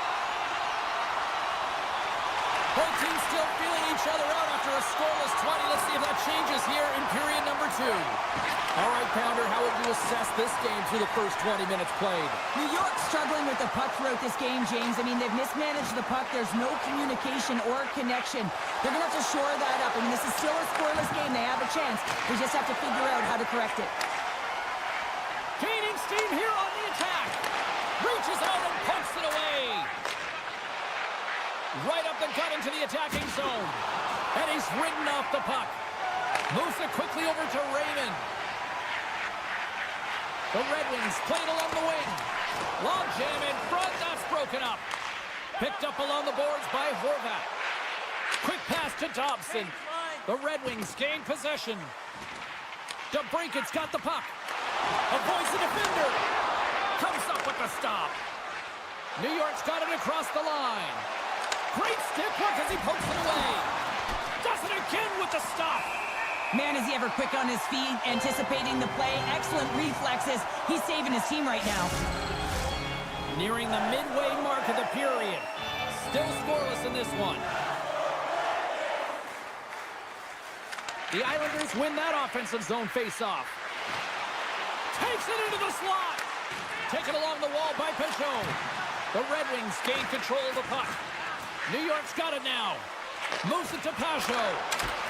Both teams still feeling each other out after a scoreless 20. Let's see if that changes here in period number 2. All right, Pounder, how would you assess this game through the first 20 minutes played? New York struggling with the puck throughout this game, James. I mean, they've mismanaged the puck. There's no communication or connection. They're going to have to shore that up. I mean, this is still a scoreless game. They have a chance. They just have to figure out how to correct it. Gaining steam here on the attack. Reaches out and pumps it away. Right up the gut into the attacking zone. And he's ridden off the puck. Moves it quickly over to Raymond. The Red Wings play it along the wing. Long jam in front. That's broken up. Picked up along the boards by Horvat. Quick pass to Dobson. The Red Wings gain possession. DeBrinket's got the puck. Avoids the defender. Comes up with the stop. New York's got it across the line. Great stick work as he pokes it away. Does it again with the stop. Man, is he ever quick on his feet, anticipating the play. Excellent reflexes. He's saving his team right now. Nearing the midway mark of the period. Still scoreless in this one. The Islanders win that offensive zone face-off. Takes it into the slot. Taken along the wall by Peugeot. The Red Wings gain control of the puck. New York's got it now. Moves it to Peugeot.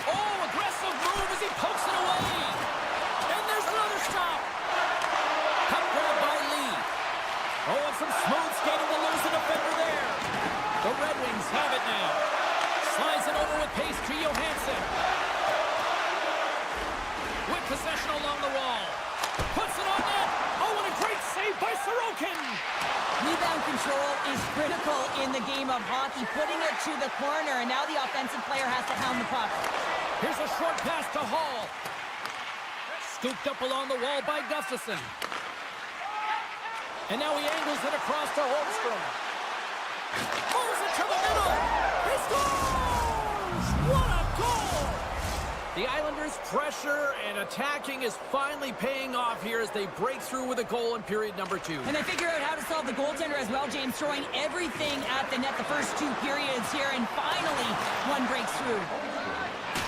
Oh, aggressive move as he pokes it away. And there's another stop. Puck grab by Lee. Oh, and some smooth skating to lose the defender there. The Red Wings have it now. Slides it over with pace to Johansson. With possession along the wall. Puts it on net. Oh, and a great save by Sorokin. Rebound control is critical in the game of hockey. Putting it to the corner, and now the offensive player has to hound the puck. Here's a short pass to Hall. Scooped up along the wall by Gustafsson. And now he angles it across to Holmstrom. Pulls it to the middle. He scores! What a goal! The Islanders' pressure and attacking is finally paying off here as they break through with a goal in period number 2. And they figure out how to solve the goaltender as well, James, throwing everything at the net the first 2 periods here, and finally one breaks through.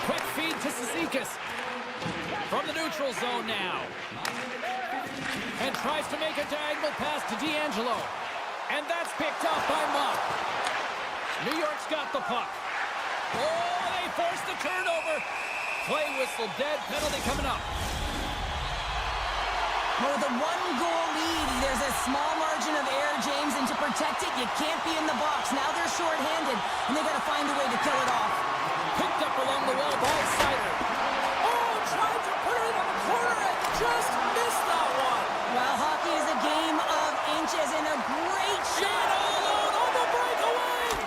Quick feed to Cizikas. From the neutral zone now. And tries to make a diagonal pass to D'Angelo. And that's picked up by Muck. New York's got the puck. Oh, they forced the turnover. Play whistle dead, penalty coming up. Well, with a 1-goal lead, there's a small margin of error, James, and to protect it, you can't be in the box. Now they're shorthanded, and they got to find a way to kill it off. Picked up along the wall by Sider. Oh, tried to put it in the corner and just missed that one. Well, hockey is a game of inches, and a great shot. All alone on the breakaway.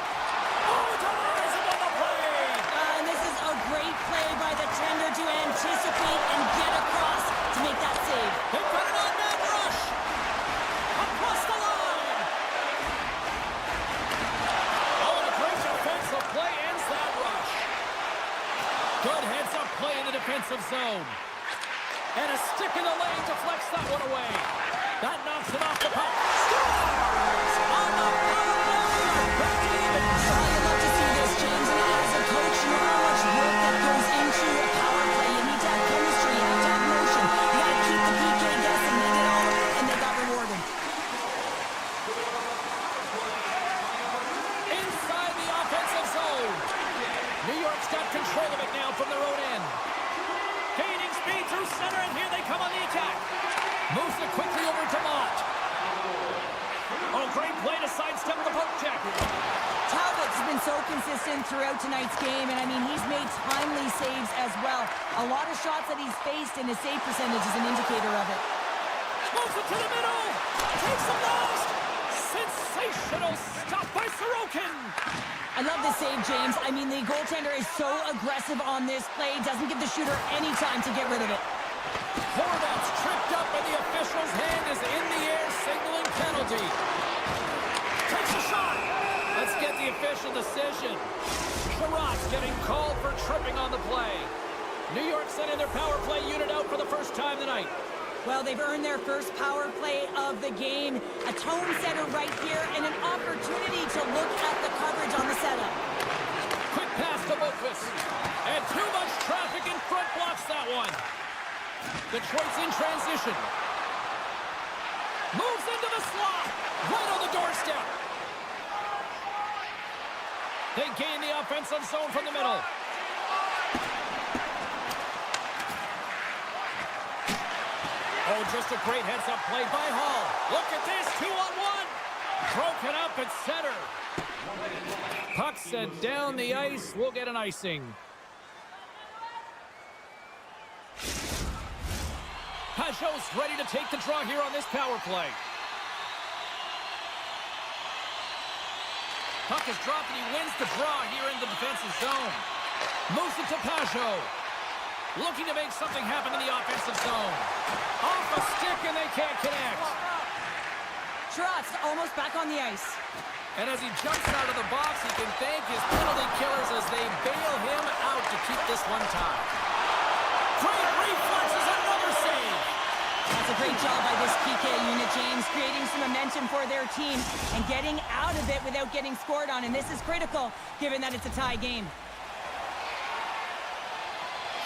Oh, denies him on the play. And this is a great play by the tender to anticipate and get across to make that save. They put it on that rush. Across the line. Oh, and a great defensive play ends that rush. Good heads-up play in the defensive zone. And a stick in the lane deflects that one away. That knocks it off the puck. Scores! On the power play! Back to even. You love to see this, James, and as a coach, you know how much work that goes into a power play. You need to have chemistry, you have to have motion. You got to keep the PK guessing. They did all of it, and they got rewarded. Inside the offensive zone. New York's got control of it now from their own end. Gaining speed through center, and here they come on the attack. Moves it quickly over to Mott. Oh, great play to sidestep the poke check. Talbot's been so consistent throughout tonight's game, and I mean, he's made timely saves as well. A lot of shots that he's faced, and his save percentage is an indicator of it. Moves it to the middle. Takes the last. Sensational stop by Sorokin. I love this save, James. I mean, the goaltender is so aggressive on this play. Doesn't give the shooter any time to get rid of it. Horvat's tripped up, and the official's hand is in the air, signaling penalty. Takes a shot. Let's get the official decision. Sherratt's getting called for tripping on the play. New York sending their power play unit out for the first time tonight. Well, they've earned their first power play of the game. A tone setter right here, and an opportunity to look at the coverage on the setup. transition. Moves into the slot. Right on the doorstep. They gain the offensive zone from the middle. Oh, just a great heads-up play by Hall. Look at this, 2-on-1. Broken up at center. Puck sent down the ice. We'll get an icing. Pajot's ready to take the draw here on this power play. Puck is dropped and he wins the draw here in the defensive zone. Moves it to Pajot. Looking to make something happen in the offensive zone. Off a stick and they can't connect. Trotz almost back on the ice. And as he jumps out of the box, he can thank his penalty killers as they bail him out to keep this one tied. Great reflexes, another save. That's a great job by this PK unit, James, creating some momentum for their team and getting out of it without getting scored on. And this is critical, given that it's a tie game.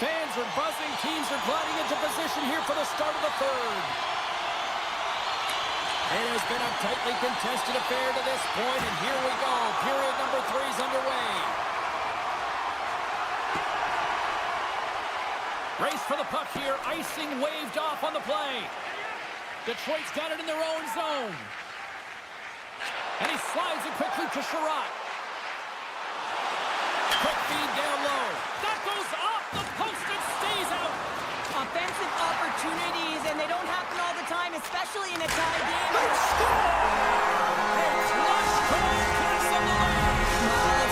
Fans are buzzing. Teams are gliding into position here for the start of the third. It has been a tightly contested affair to this point, and here we go. Period number 3 is underway. Race for the puck here. Icing waved off on the play. Detroit's got it in their own zone. And he slides it quickly to Sherratt. Quick feed down low. That goes off the post and stays out. Offensive opportunities, and they don't happen all the time, especially in a tie game. It's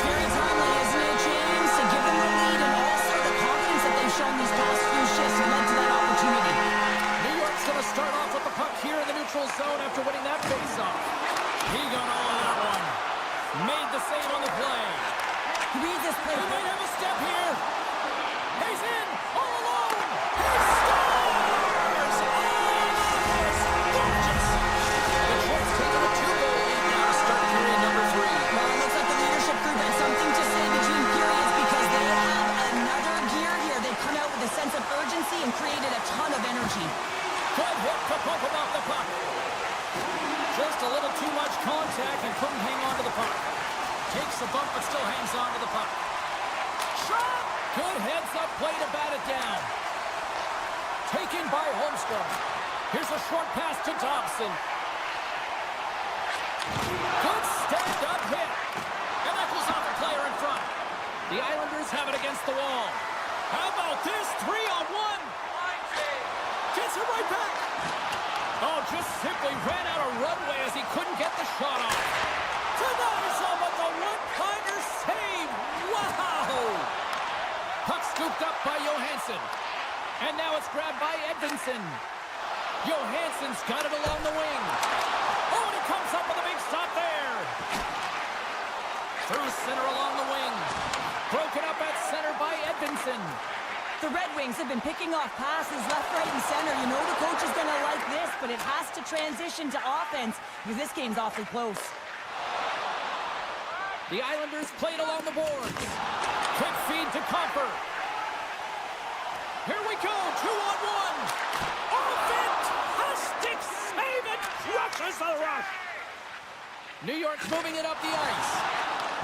very timely, isn't it, James? To give them the lead and also the confidence that they've shown these past few shifts and led to that opportunity. New York's going to start off with the puck here in the neutral zone after winning that faceoff. He got all of that one. Made the save on the play. Read this play. He might have a step here. He's in all alone. He scores! Oh, it's gorgeous. Detroit's taking a 2-goal lead now to start period number 3. Well, it looks like the leadership group has something to say between periods because they have another gear here. They've come out with a sense of urgency and created a ton of energy. Good hit to pump him off the puck. Just a little too much contact and couldn't hang on to the puck. Takes a bump but still hangs on to the puck. Shot! Good heads-up play to bat it down. Taken by Holmstrom. Here's a short pass to Dobson. Good stand-up hit. And that goes off a player in front. The Islanders have it against the wall. How about this? 3-on-1. Gets it right back. Oh, just simply ran out of runway as he couldn't get the shot off. Denies him with the one-timer save. Wow! Puck scooped up by Johansson. And now it's grabbed by Edvinsson. Johansson's got it along the wing. Oh, and he comes up with a big stop there. Through center along the wing. Broken up at center by Edvinsson. The Red Wings have been picking off passes left, right, and center. You know the coach is going to like this, but it has to transition to offense because this game's awfully close. The Islanders played along the boards. Quick feed to Copper. Here we go, 2-on-1. Oh, fantastic save! It crushes the rush. New York's moving it up the ice.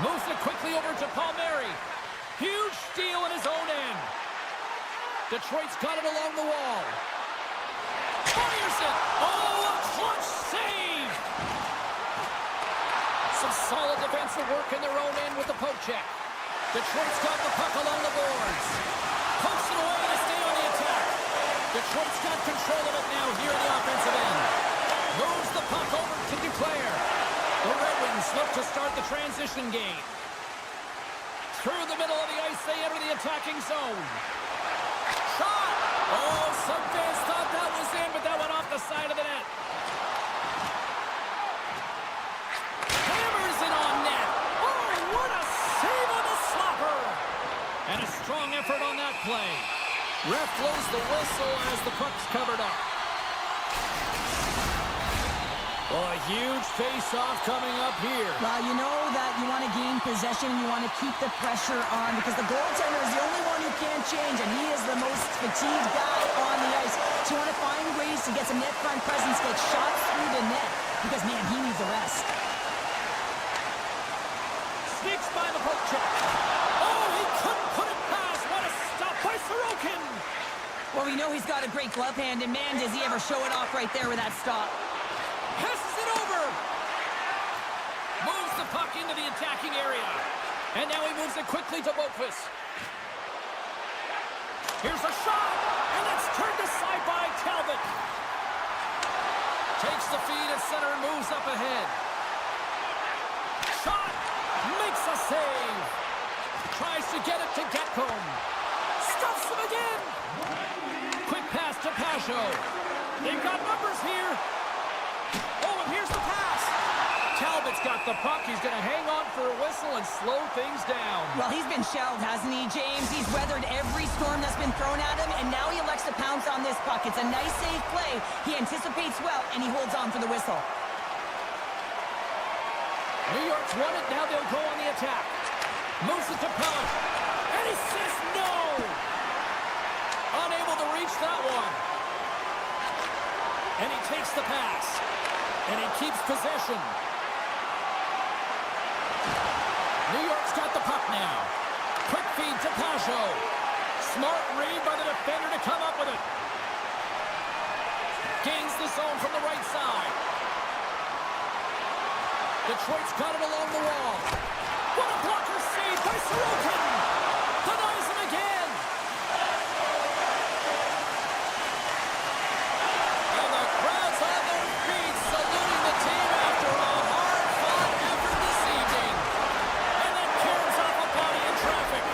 Moves it quickly over to Palmieri. Huge steal in his own end. Detroit's got it along the wall. Fires it! Oh, a clutch save! Some solid defensive work in their own end with the poke check. Detroit's got the puck along the boards. Pokes it away to stay on the attack. Detroit's got control of it now here in the offensive end. Moves the puck over to Duclair. The Red Wings look to start the transition game. Through the middle of the ice, they enter the attacking zone. Shot! Oh, some fans thought that was in, but that went off the side of the net. Hammers it on net. Oh, what a save on the slapper! And a strong effort on that play. Ref blows the whistle as the puck's covered up. Well, a huge face-off coming up here. Well, you know that you want to gain possession and you want to keep the pressure on because the goaltender is the only one who can't change, and he is the most fatigued guy on the ice. So you want to find ways to get some net front presence, get shots through the net because, man, he needs a rest. Sneaks by the poke check. Oh, he couldn't put it past. What a stop by Sorokin. Well, we know he's got a great glove hand, and man, does he ever show it off right there with that stop. Passes it over. Moves the puck into the attacking area. And now he moves it quickly to Boqvist. Here's a shot. And that's turned aside by Talbot. Takes the feed at center and moves up ahead. Shot. Makes a save. Tries to get it to Getcomb. Stuffs him again. Quick pass to Pasho. They've got numbers here. Oh, and here's the pass. Talbot's got the puck. He's going to hang on for a whistle and slow things down. Well, he's been shelled, hasn't he, James? He's weathered every storm that's been thrown at him, and now he elects to pounce on this puck. It's a nice, safe play. He anticipates well, and he holds on for the whistle. New York's won it. Now they'll go on the attack. Moves it to Pellet. And he says no. Unable to reach that one. And he takes the pass. And he keeps possession. New York's got the puck now. Quick feed to Pasho. Smart read by the defender to come up with it. Gains the zone from the right side. Detroit's got it along the wall. What a blocker save by Sorokin. Denies him again. And the crowd's on their feet saluting the team after a hard-fought effort this evening. And then caroms off a body in traffic.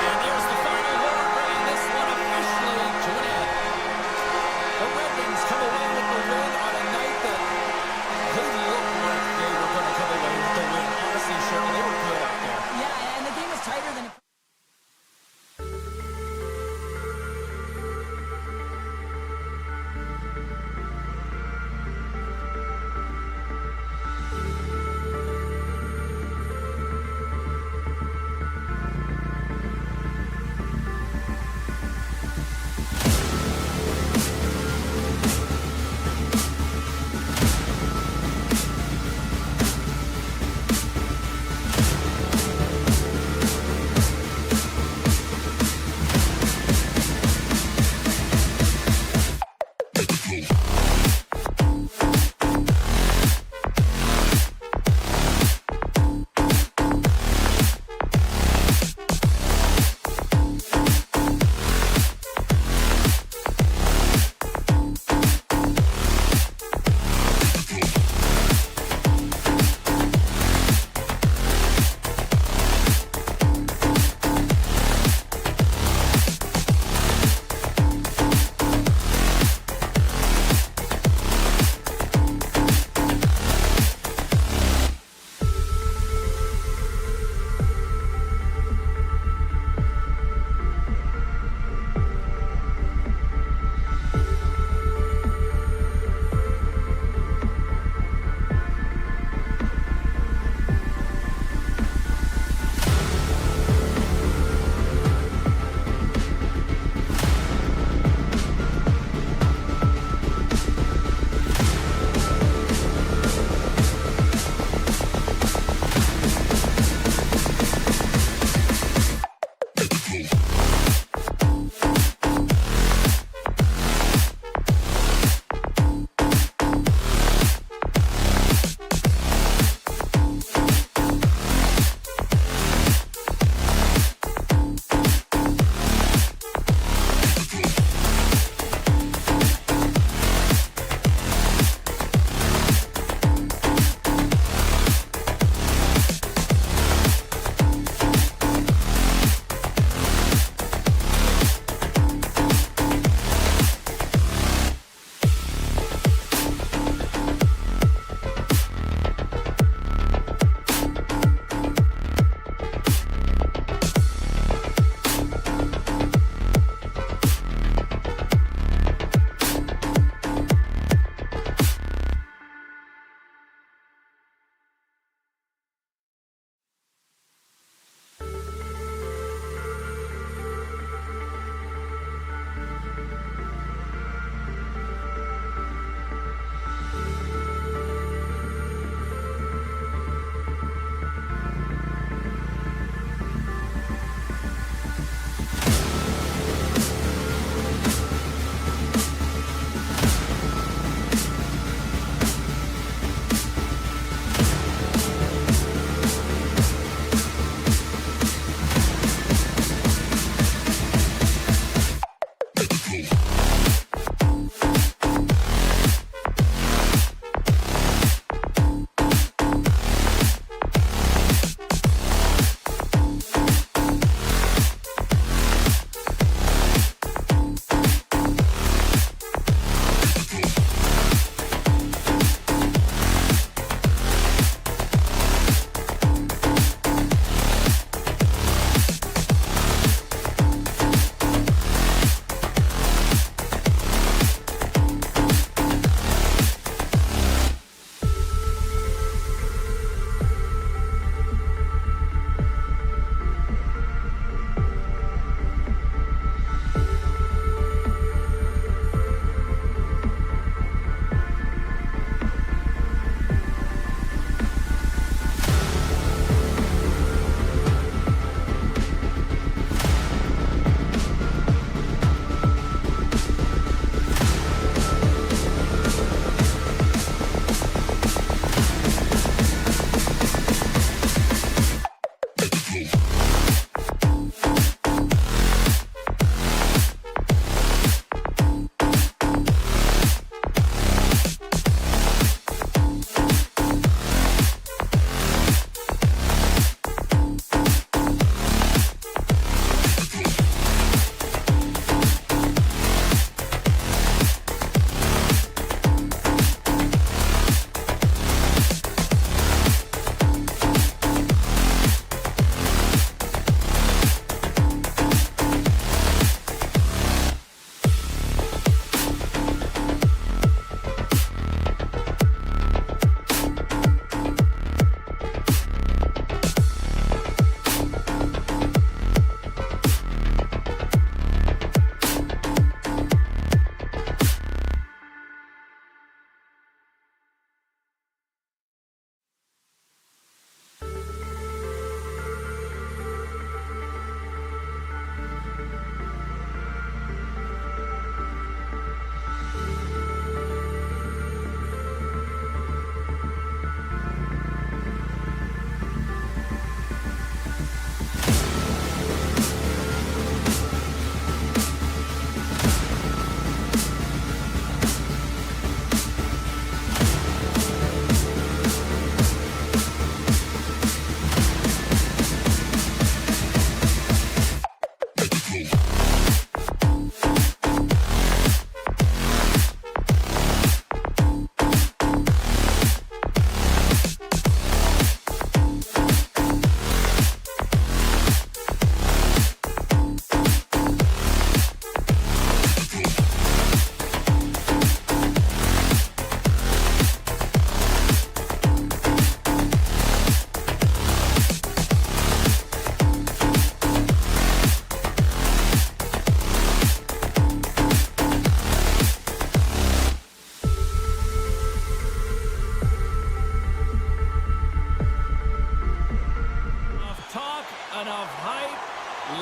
And there's the final word, bringing this one officially to an end. The Red Wings come away with the win on a night that they looked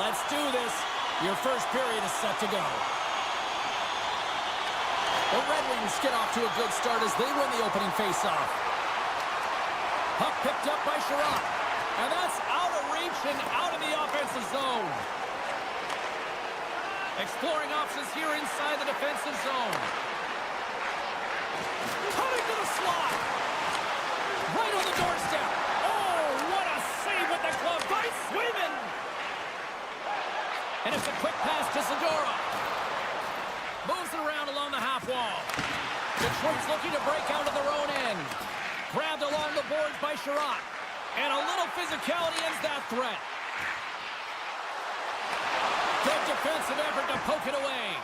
Let's do this. Your first period is set to go. The Red Wings get off to a good start as they win the opening faceoff. Puck picked up by Sherratt. And that's out of reach and out of the offensive zone. Exploring options here inside the defensive zone. Coming to the slot. Right on the doorstep. Oh, what a save with the glove by Swayman. And it's a quick pass to Zadora. Moves it around along the half wall. Detroit's looking to break out of their own end. Grabbed along the boards by Sherratt. And a little physicality ends that threat. Good defensive effort to poke it away.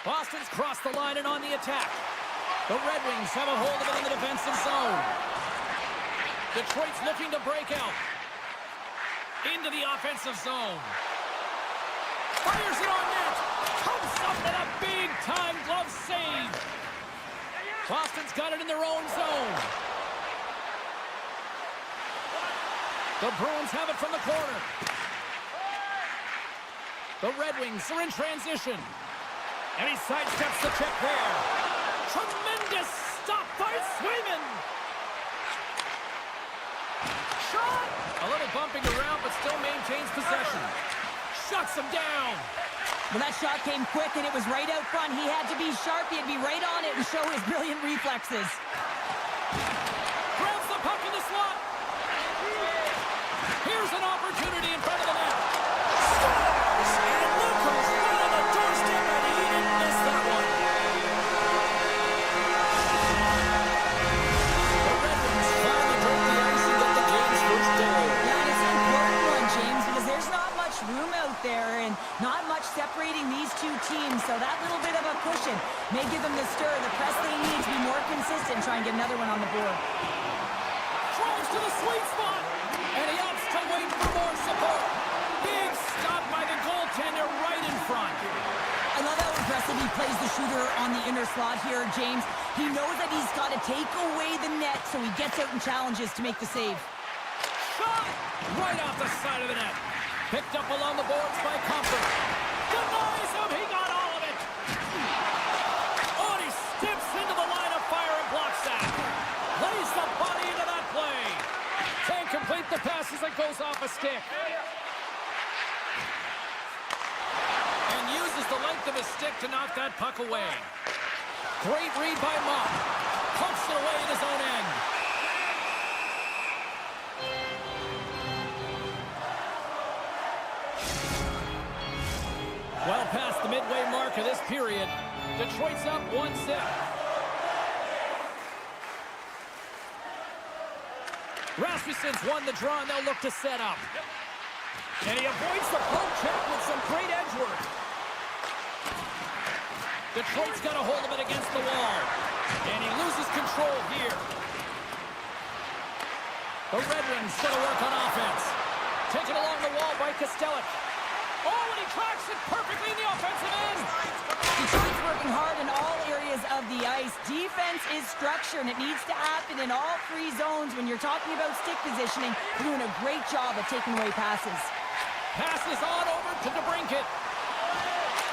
Boston's crossed the line and on the attack. The Red Wings have a hold of it in the defensive zone. Detroit's looking to break out. Into the offensive zone. Fires it on net. Comes up with a big-time glove save. Boston's got it in their own zone. The Bruins have it from the corner. The Red Wings are in transition. And he sidesteps the check there. Tremendous stop by Swayman. Shot! A little bumping around, but still maintains possession. Shuts him down. Well, that shot came quick, and it was right out front. He had to be sharp. He had to be right on it and show his brilliant reflexes. Grabs the puck in the slot. Here's an opportunity in front of the net. Scores! And Luca's right on the doorstep, and he didn't miss that one. The Red Wings finally broke the ice and get the game's first goal. Yeah, and it's an important one, James, because there's not much room out there and not much separating these two teams, so that little bit of a cushion may give them the stir, the press they need to be more consistent and try and get another one on the board. Drives to the sweet spot, and he opts to wait for more support. Big stop by the goaltender right in front. I love how aggressive he plays the shooter on the inner slot here, James. He knows that he's got to take away the net, so he gets out and challenges to make the save. Shot! Right off the side of the net. Picked up along the boards by Comfort. Denies him, he got all of it. Oh, and he steps into the line of fire and blocks that. Lays the body into that play. Can't complete the pass as it goes off a stick. And uses the length of his stick to knock that puck away. Great read by Mock. Pumps it away in his own end. Well past the midway mark of this period, Detroit's up 1-0. Rasmussen's won the draw, and they'll look to set up. And he avoids the poke check with some great edge work. Detroit's got a hold of it against the wall. And he loses control here. The Red Wings going to work on offense. Taken along the wall by Kostelic. Oh, and he tracks it perfectly in the offensive end. Detroit's working hard in all areas of the ice. Defense is structure, and it needs to happen in all three zones. When you're talking about stick positioning, they're doing a great job of taking away passes. Passes on over to DeBrincat.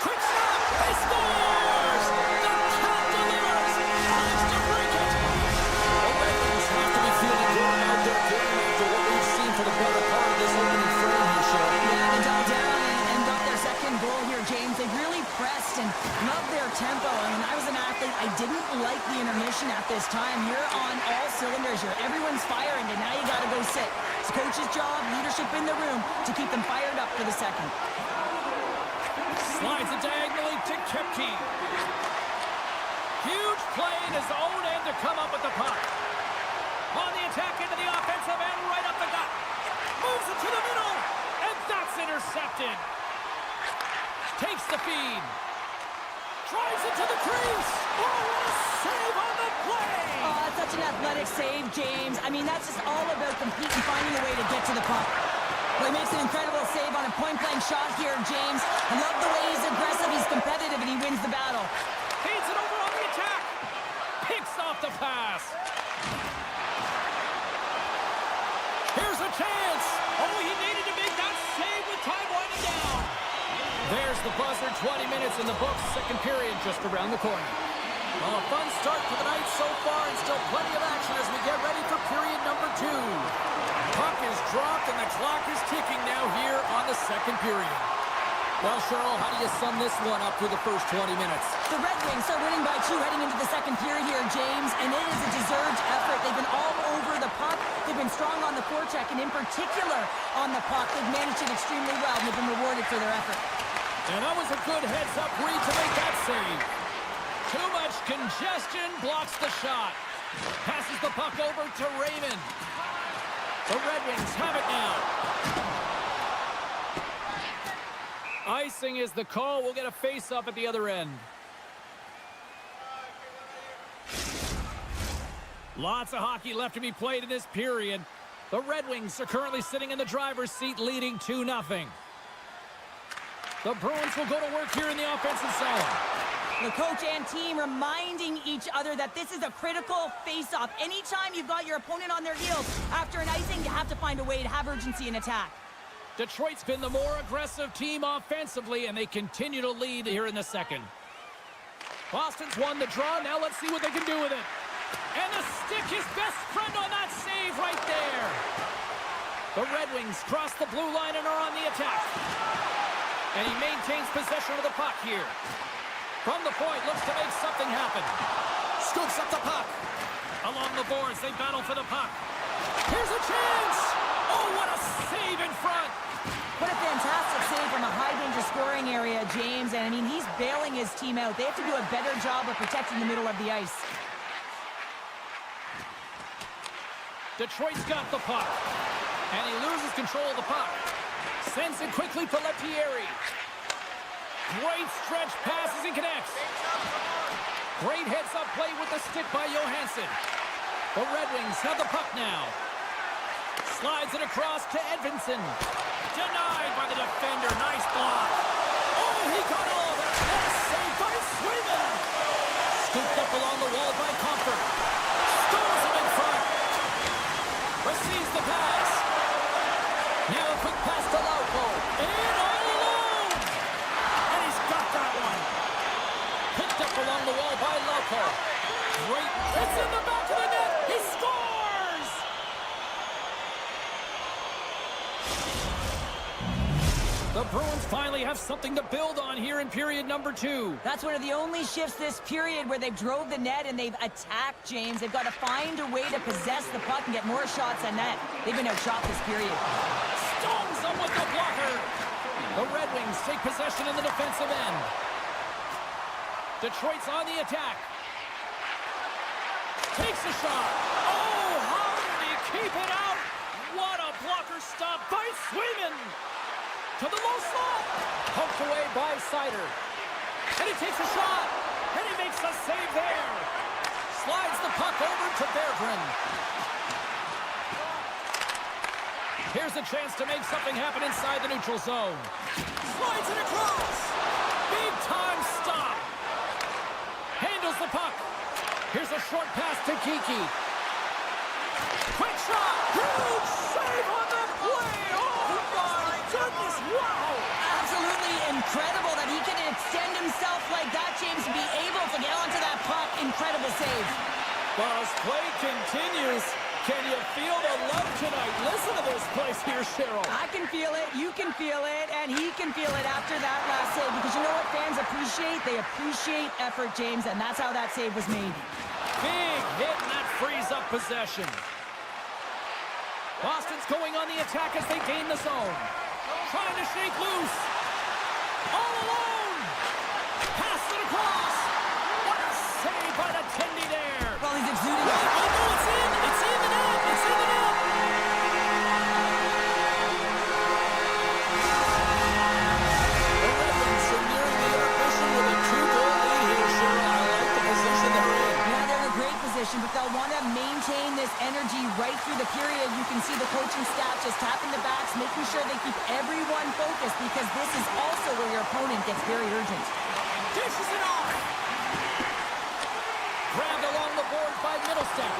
Quick stop. He scores! The count delivers. It's DeBrincat. The Red Wings have to be feeling good out there game after what we've seen for the better part of this opening frame here, Sean. Yeah, they dug down and got their second goal here, James. They really pressed and loved their tempo. I mean, I was an athlete. I didn't like the intermission at this time. You're on all cylinders. Everyone's firing, and now you got to go sit. It's coach's job, leadership in the room to keep them fired up for the second. Slides it diagonally to Kepke. Huge play in his own end to come up with the puck. On the attack into the offensive end, right up the gut. Moves it to the middle, and that's intercepted. Takes the feed. Drives it to the crease. Oh, what a save on the play. Oh, that's such an athletic save, James. I mean, that's just all about competing, finding a way to get to the puck. Well, he makes an incredible save on a point-blank shot here, James. I love the way he's aggressive, he's competitive, and he wins the battle. Feeds it over on the attack. Picks off the pass. Here's a chance. Oh, he needed to make that There's the buzzer, 20 minutes in the books, second period just around the corner. Well, a fun start to the night so far and still plenty of action as we get ready for period number 2. Puck is dropped and the clock is ticking now here on the second period. Well, Cheryl, how do you sum this one up through the first 20 minutes? The Red Wings are winning by 2 heading into the second period here, James, and it is a deserved effort. They've been all over the puck. They've been strong on the forecheck, and in particular on the puck. They've managed it extremely well, and they've been rewarded for their effort. And that was a good heads-up read to make that save. Too much congestion blocks the shot. Passes the puck over to Raymond. The Red Wings have it now. Icing is the call. We'll get a face-up at the other end. Lots of hockey left to be played in this period. The Red Wings are currently sitting in the driver's seat, leading 2-0. The Bruins will go to work here in the offensive zone. The coach and team reminding each other that this is a critical face-off. Anytime you've got your opponent on their heels after an icing, you have to find a way to have urgency in attack. Detroit's been the more aggressive team offensively, and they continue to lead here in the second. Boston's won the draw. Now let's see what they can do with it. And the stick, his best friend on that save right there. The Red Wings cross the blue line and are on the attack. And he maintains possession of the puck here. From the point, looks to make something happen. Scoops up the puck. Along the boards, they battle for the puck. Here's a chance! Oh, what a save in front! What a fantastic save from a high-danger scoring area, James. And, I mean, he's bailing his team out. They have to do a better job of protecting the middle of the ice. Detroit's got the puck. And he loses control of the puck. Sends it quickly to Lettieri. Great stretch passes and connects. Great heads-up play with the stick by Johansson. The Red Wings have the puck now. Slides it across to Edvinsson. Denied by the defender. Nice block. Oh, he got all of it. And a save by Swayman. Scooped up along the wall by Comfort. Stores him in front. Receives the pass. Now a quick pass to Lauko. And all alone. And he's got that one. Picked up along the wall by Lauko. Great. It's in the back of the net. He scores. The Bruins finally have something to build on here in period number 2. That's one of the only shifts this period where they've drove the net and they've attacked, James. They've got to find a way to possess the puck and get more shots on net. They've been outshot this period. Stones them with the blocker. The Red Wings take possession in the defensive end. Detroit's on the attack. Takes a shot. Oh, how did he keep it out? What a blocker stop by Swayman. To the low slot. Poked away by Sider. And he takes a shot. And he makes a save there. Slides the puck over to Berggren. Here's a chance to make something happen inside the neutral zone. Slides it across. Big time stop. Handles the puck. Here's a short pass to Kiki. Quick shot. Huge save on the play. Oh, my goodness. Wow. Absolutely incredible that he can extend himself like that, James, to be able to get onto that puck. Incredible save. Well, as play continues, can you feel the love tonight? Listen to this place here, Cheryl. I can feel it, you can feel it, and he can feel it after that last save. Because you know what fans appreciate? They appreciate effort, James, and that's how that save was made. Big hit, and that frees up possession. Boston's going on the attack as they gain the zone. Trying to shake loose. All alone. Pass it across. What a save by the Tendy there. Well, he's exuding it. Oh, no, it's in. It's in the net. It's in the net. The Red Wings are nearing the intermission with a 2-goal lead here, Cheryl. I like the position they're in. Yeah, they're in a great position, but they'll want to maintain this energy right through the period. You can see the coaching staff just tapping the backs, making sure they keep everyone focused, because this is also where your opponent gets very urgent. Dishes it off. Grabbed along the board by Middlestep.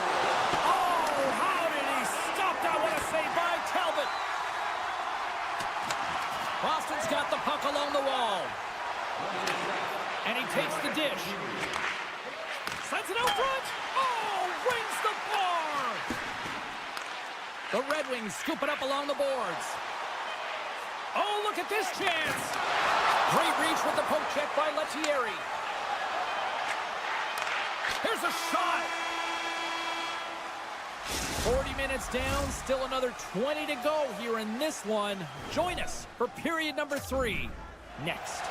Oh, how did he stop that? What a save by Talbot. Boston's got the puck along the wall. takes the dish. Sends it out front. Oh, wins the bar. The Red Wings scoop it up along the boards. Oh, look at this chance. Great reach with the poke check by Lettieri. Here's a shot. 40 minutes down, still another 20 to go here in this one. Join us for period number 3 next.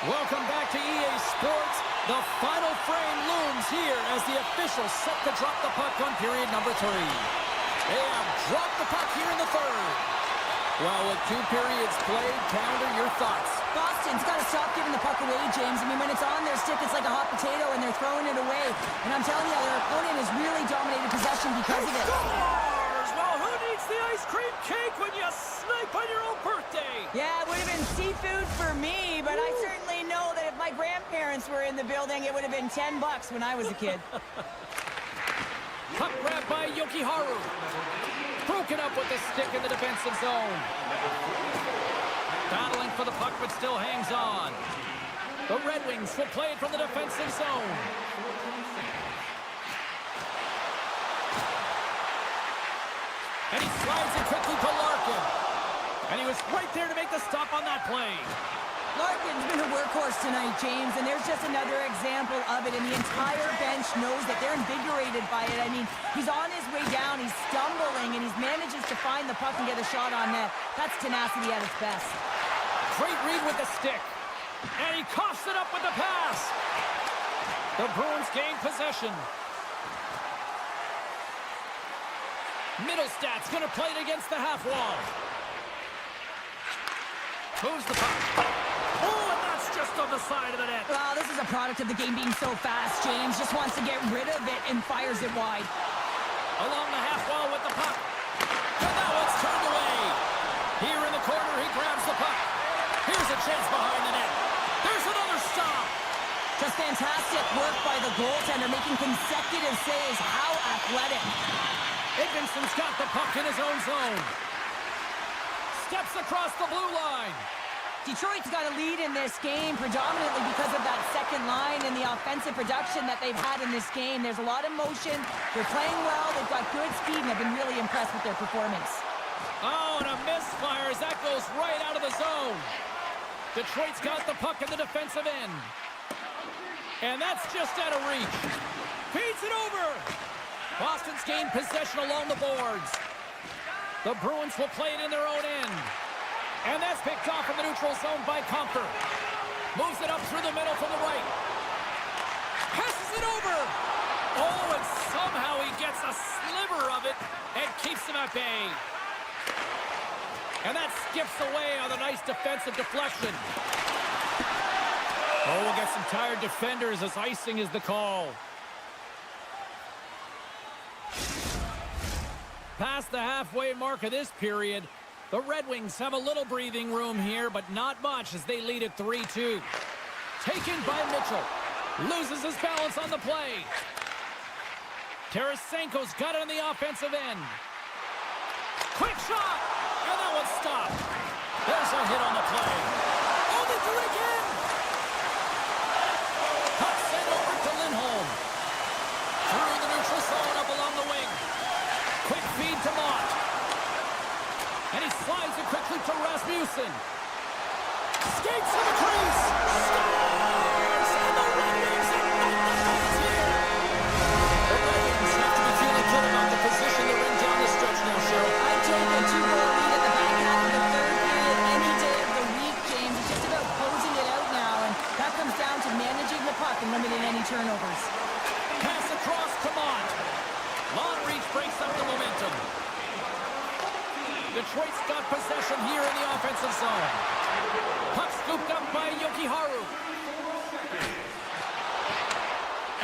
Welcome back to EA Sports. The final frame looms here as the officials set to drop the puck on period number 3. They have dropped the puck here in the third. Well, with 2 periods played, Pounder, your thoughts? Boston's got to stop giving the puck away, James. I mean, when it's on their stick, it's like a hot potato, and they're throwing it away. And I'm telling you, their opponent has really dominated possession because of it. Scores! Well, who needs the ice cream cake when you snipe on your own birthday? Yeah, it would have been seafood for me, but I certainly know that if my grandparents were in the building, it would have been $10 when I was a kid. Puck grab by Yokiharu. Broken up with the stick in the defensive zone. Battling for the puck, but still hangs on. The Red Wings will play it from the defensive zone. And he slides it quickly to Larkin. And he was right there to make the stop on that play. Larkin's been a workhorse tonight, James, and there's just another example of it, and the entire bench knows that they're invigorated by it. I mean, he's on his way down, he's stumbling, and he manages to find the puck and get a shot on net. That's tenacity at its best. Great read with the stick. And he coughs it up with the pass. The Bruins gain possession. Middlestad's going to play it against the half wall. Moves the puck. Oh, and that's just on the side of the net. Well, this is a product of the game being so fast. James just wants to get rid of it and fires it wide. Along the half wall with the puck. And that one's turned away. Here in the corner, he grabs the puck. Here's a chance behind the net. There's another stop. Just fantastic work by the goaltender, making consecutive saves. How athletic. Higginson's got the puck in his own zone. Steps across the blue line. Detroit's got a lead in this game predominantly because of that second line and the offensive production that they've had in this game. There's a lot of motion. They're playing well. They've got good speed, and I've been really impressed with their performance. Oh, and a misfire as that goes right out of the zone. Detroit's got the puck in the defensive end. And that's just out of reach. Feeds it over. Boston's gained possession along the boards. The Bruins will play it in their own end. And that's picked off in the neutral zone by Comfer. Moves it up through the middle from the right. Passes it over. Oh, and somehow he gets a sliver of it and keeps him at bay. And that skips away on a nice defensive deflection. Oh, we'll get some tired defenders as icing is the call. Past the halfway mark of this period, the Red Wings have a little breathing room here, but not much as they lead at 3-2. Taken by Mitchell. Loses his balance on the play. Tarasenko's got it on the offensive end. Quick shot! And that one's stopped. There's a hit on the play. Oh, they do it again! Puck sent over to Lindholm. Through the neutral zone up along the wing. Quick feed to Mott. And he slides it quickly to Rasmussen. Skates to the crease. Scores! And the Red Wings ignite the fans here. The Red Wings have to be feeling good about the position they're in down the stretch now, Cheryl. I take a 2-goal lead at the back half of the third period any day of the week, James. It's just about closing it out now, and that comes down to managing the puck and limiting any turnovers. Pass across to Mott. Long reach breaks up the momentum. Detroit's got possession here in the offensive zone. Puck scooped up by Yokiharu.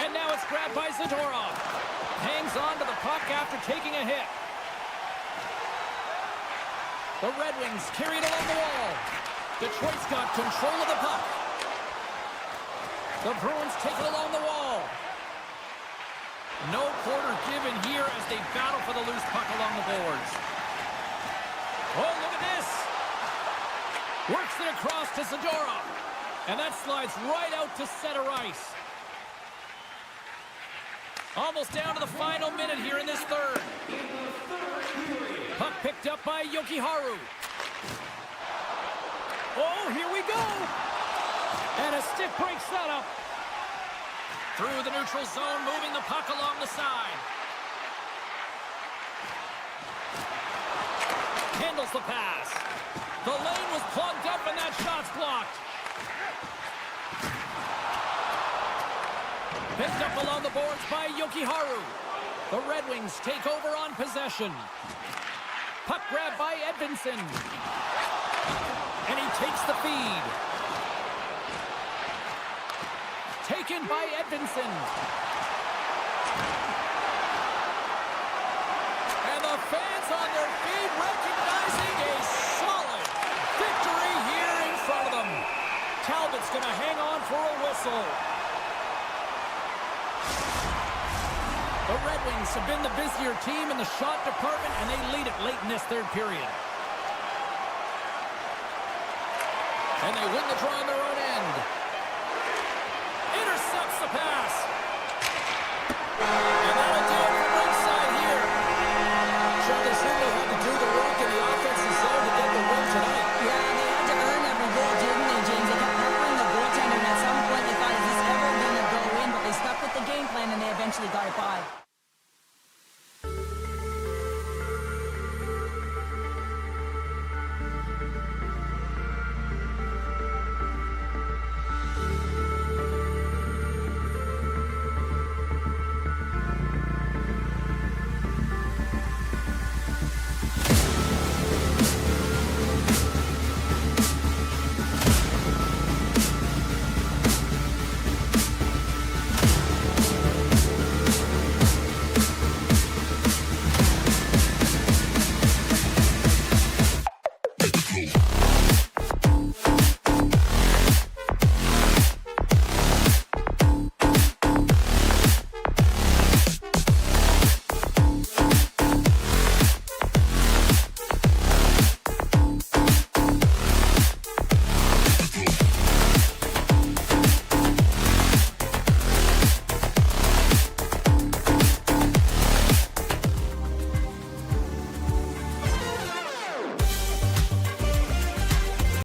And now it's grabbed by Zadorov. Hangs on to the puck after taking a hit. The Red Wings carry it along the wall. Detroit's got control of the puck. The Bruins take it along the wall. No quarter given here as they battle for the loose puck along the boards. Oh, look at this. Works it across to Zadorov. And that slides right out to center ice. Almost down to the final minute here in this third. Puck picked up by Jokiharju. Oh, here we go. And a stick breaks that up. Through the neutral zone, moving the puck along the side. Handles the pass. The lane was plugged up and that shot's blocked. Picked up along the boards by Jokiharju. The Red Wings take over on possession. Puck grab by Edvinsson. And he takes the feed. Taken by Edvinsson. And the fans on their feet recognizing a solid victory here in front of them. Talbot's going to hang on for a whistle. The Red Wings have been the busier team in the shot department, and they lead it late in this third period. And they win the draw on their own end. Intercepts the pass. And that'll do it from ringside here. Charlie certainly had to do the work in the offensive zone to get the win tonight. Yeah, they had to earn every goal, didn't they, James? They kept peppering the goaltender, and at some point they thought, is this ever going to go in? But they stuck with the game plan, and they eventually got it by.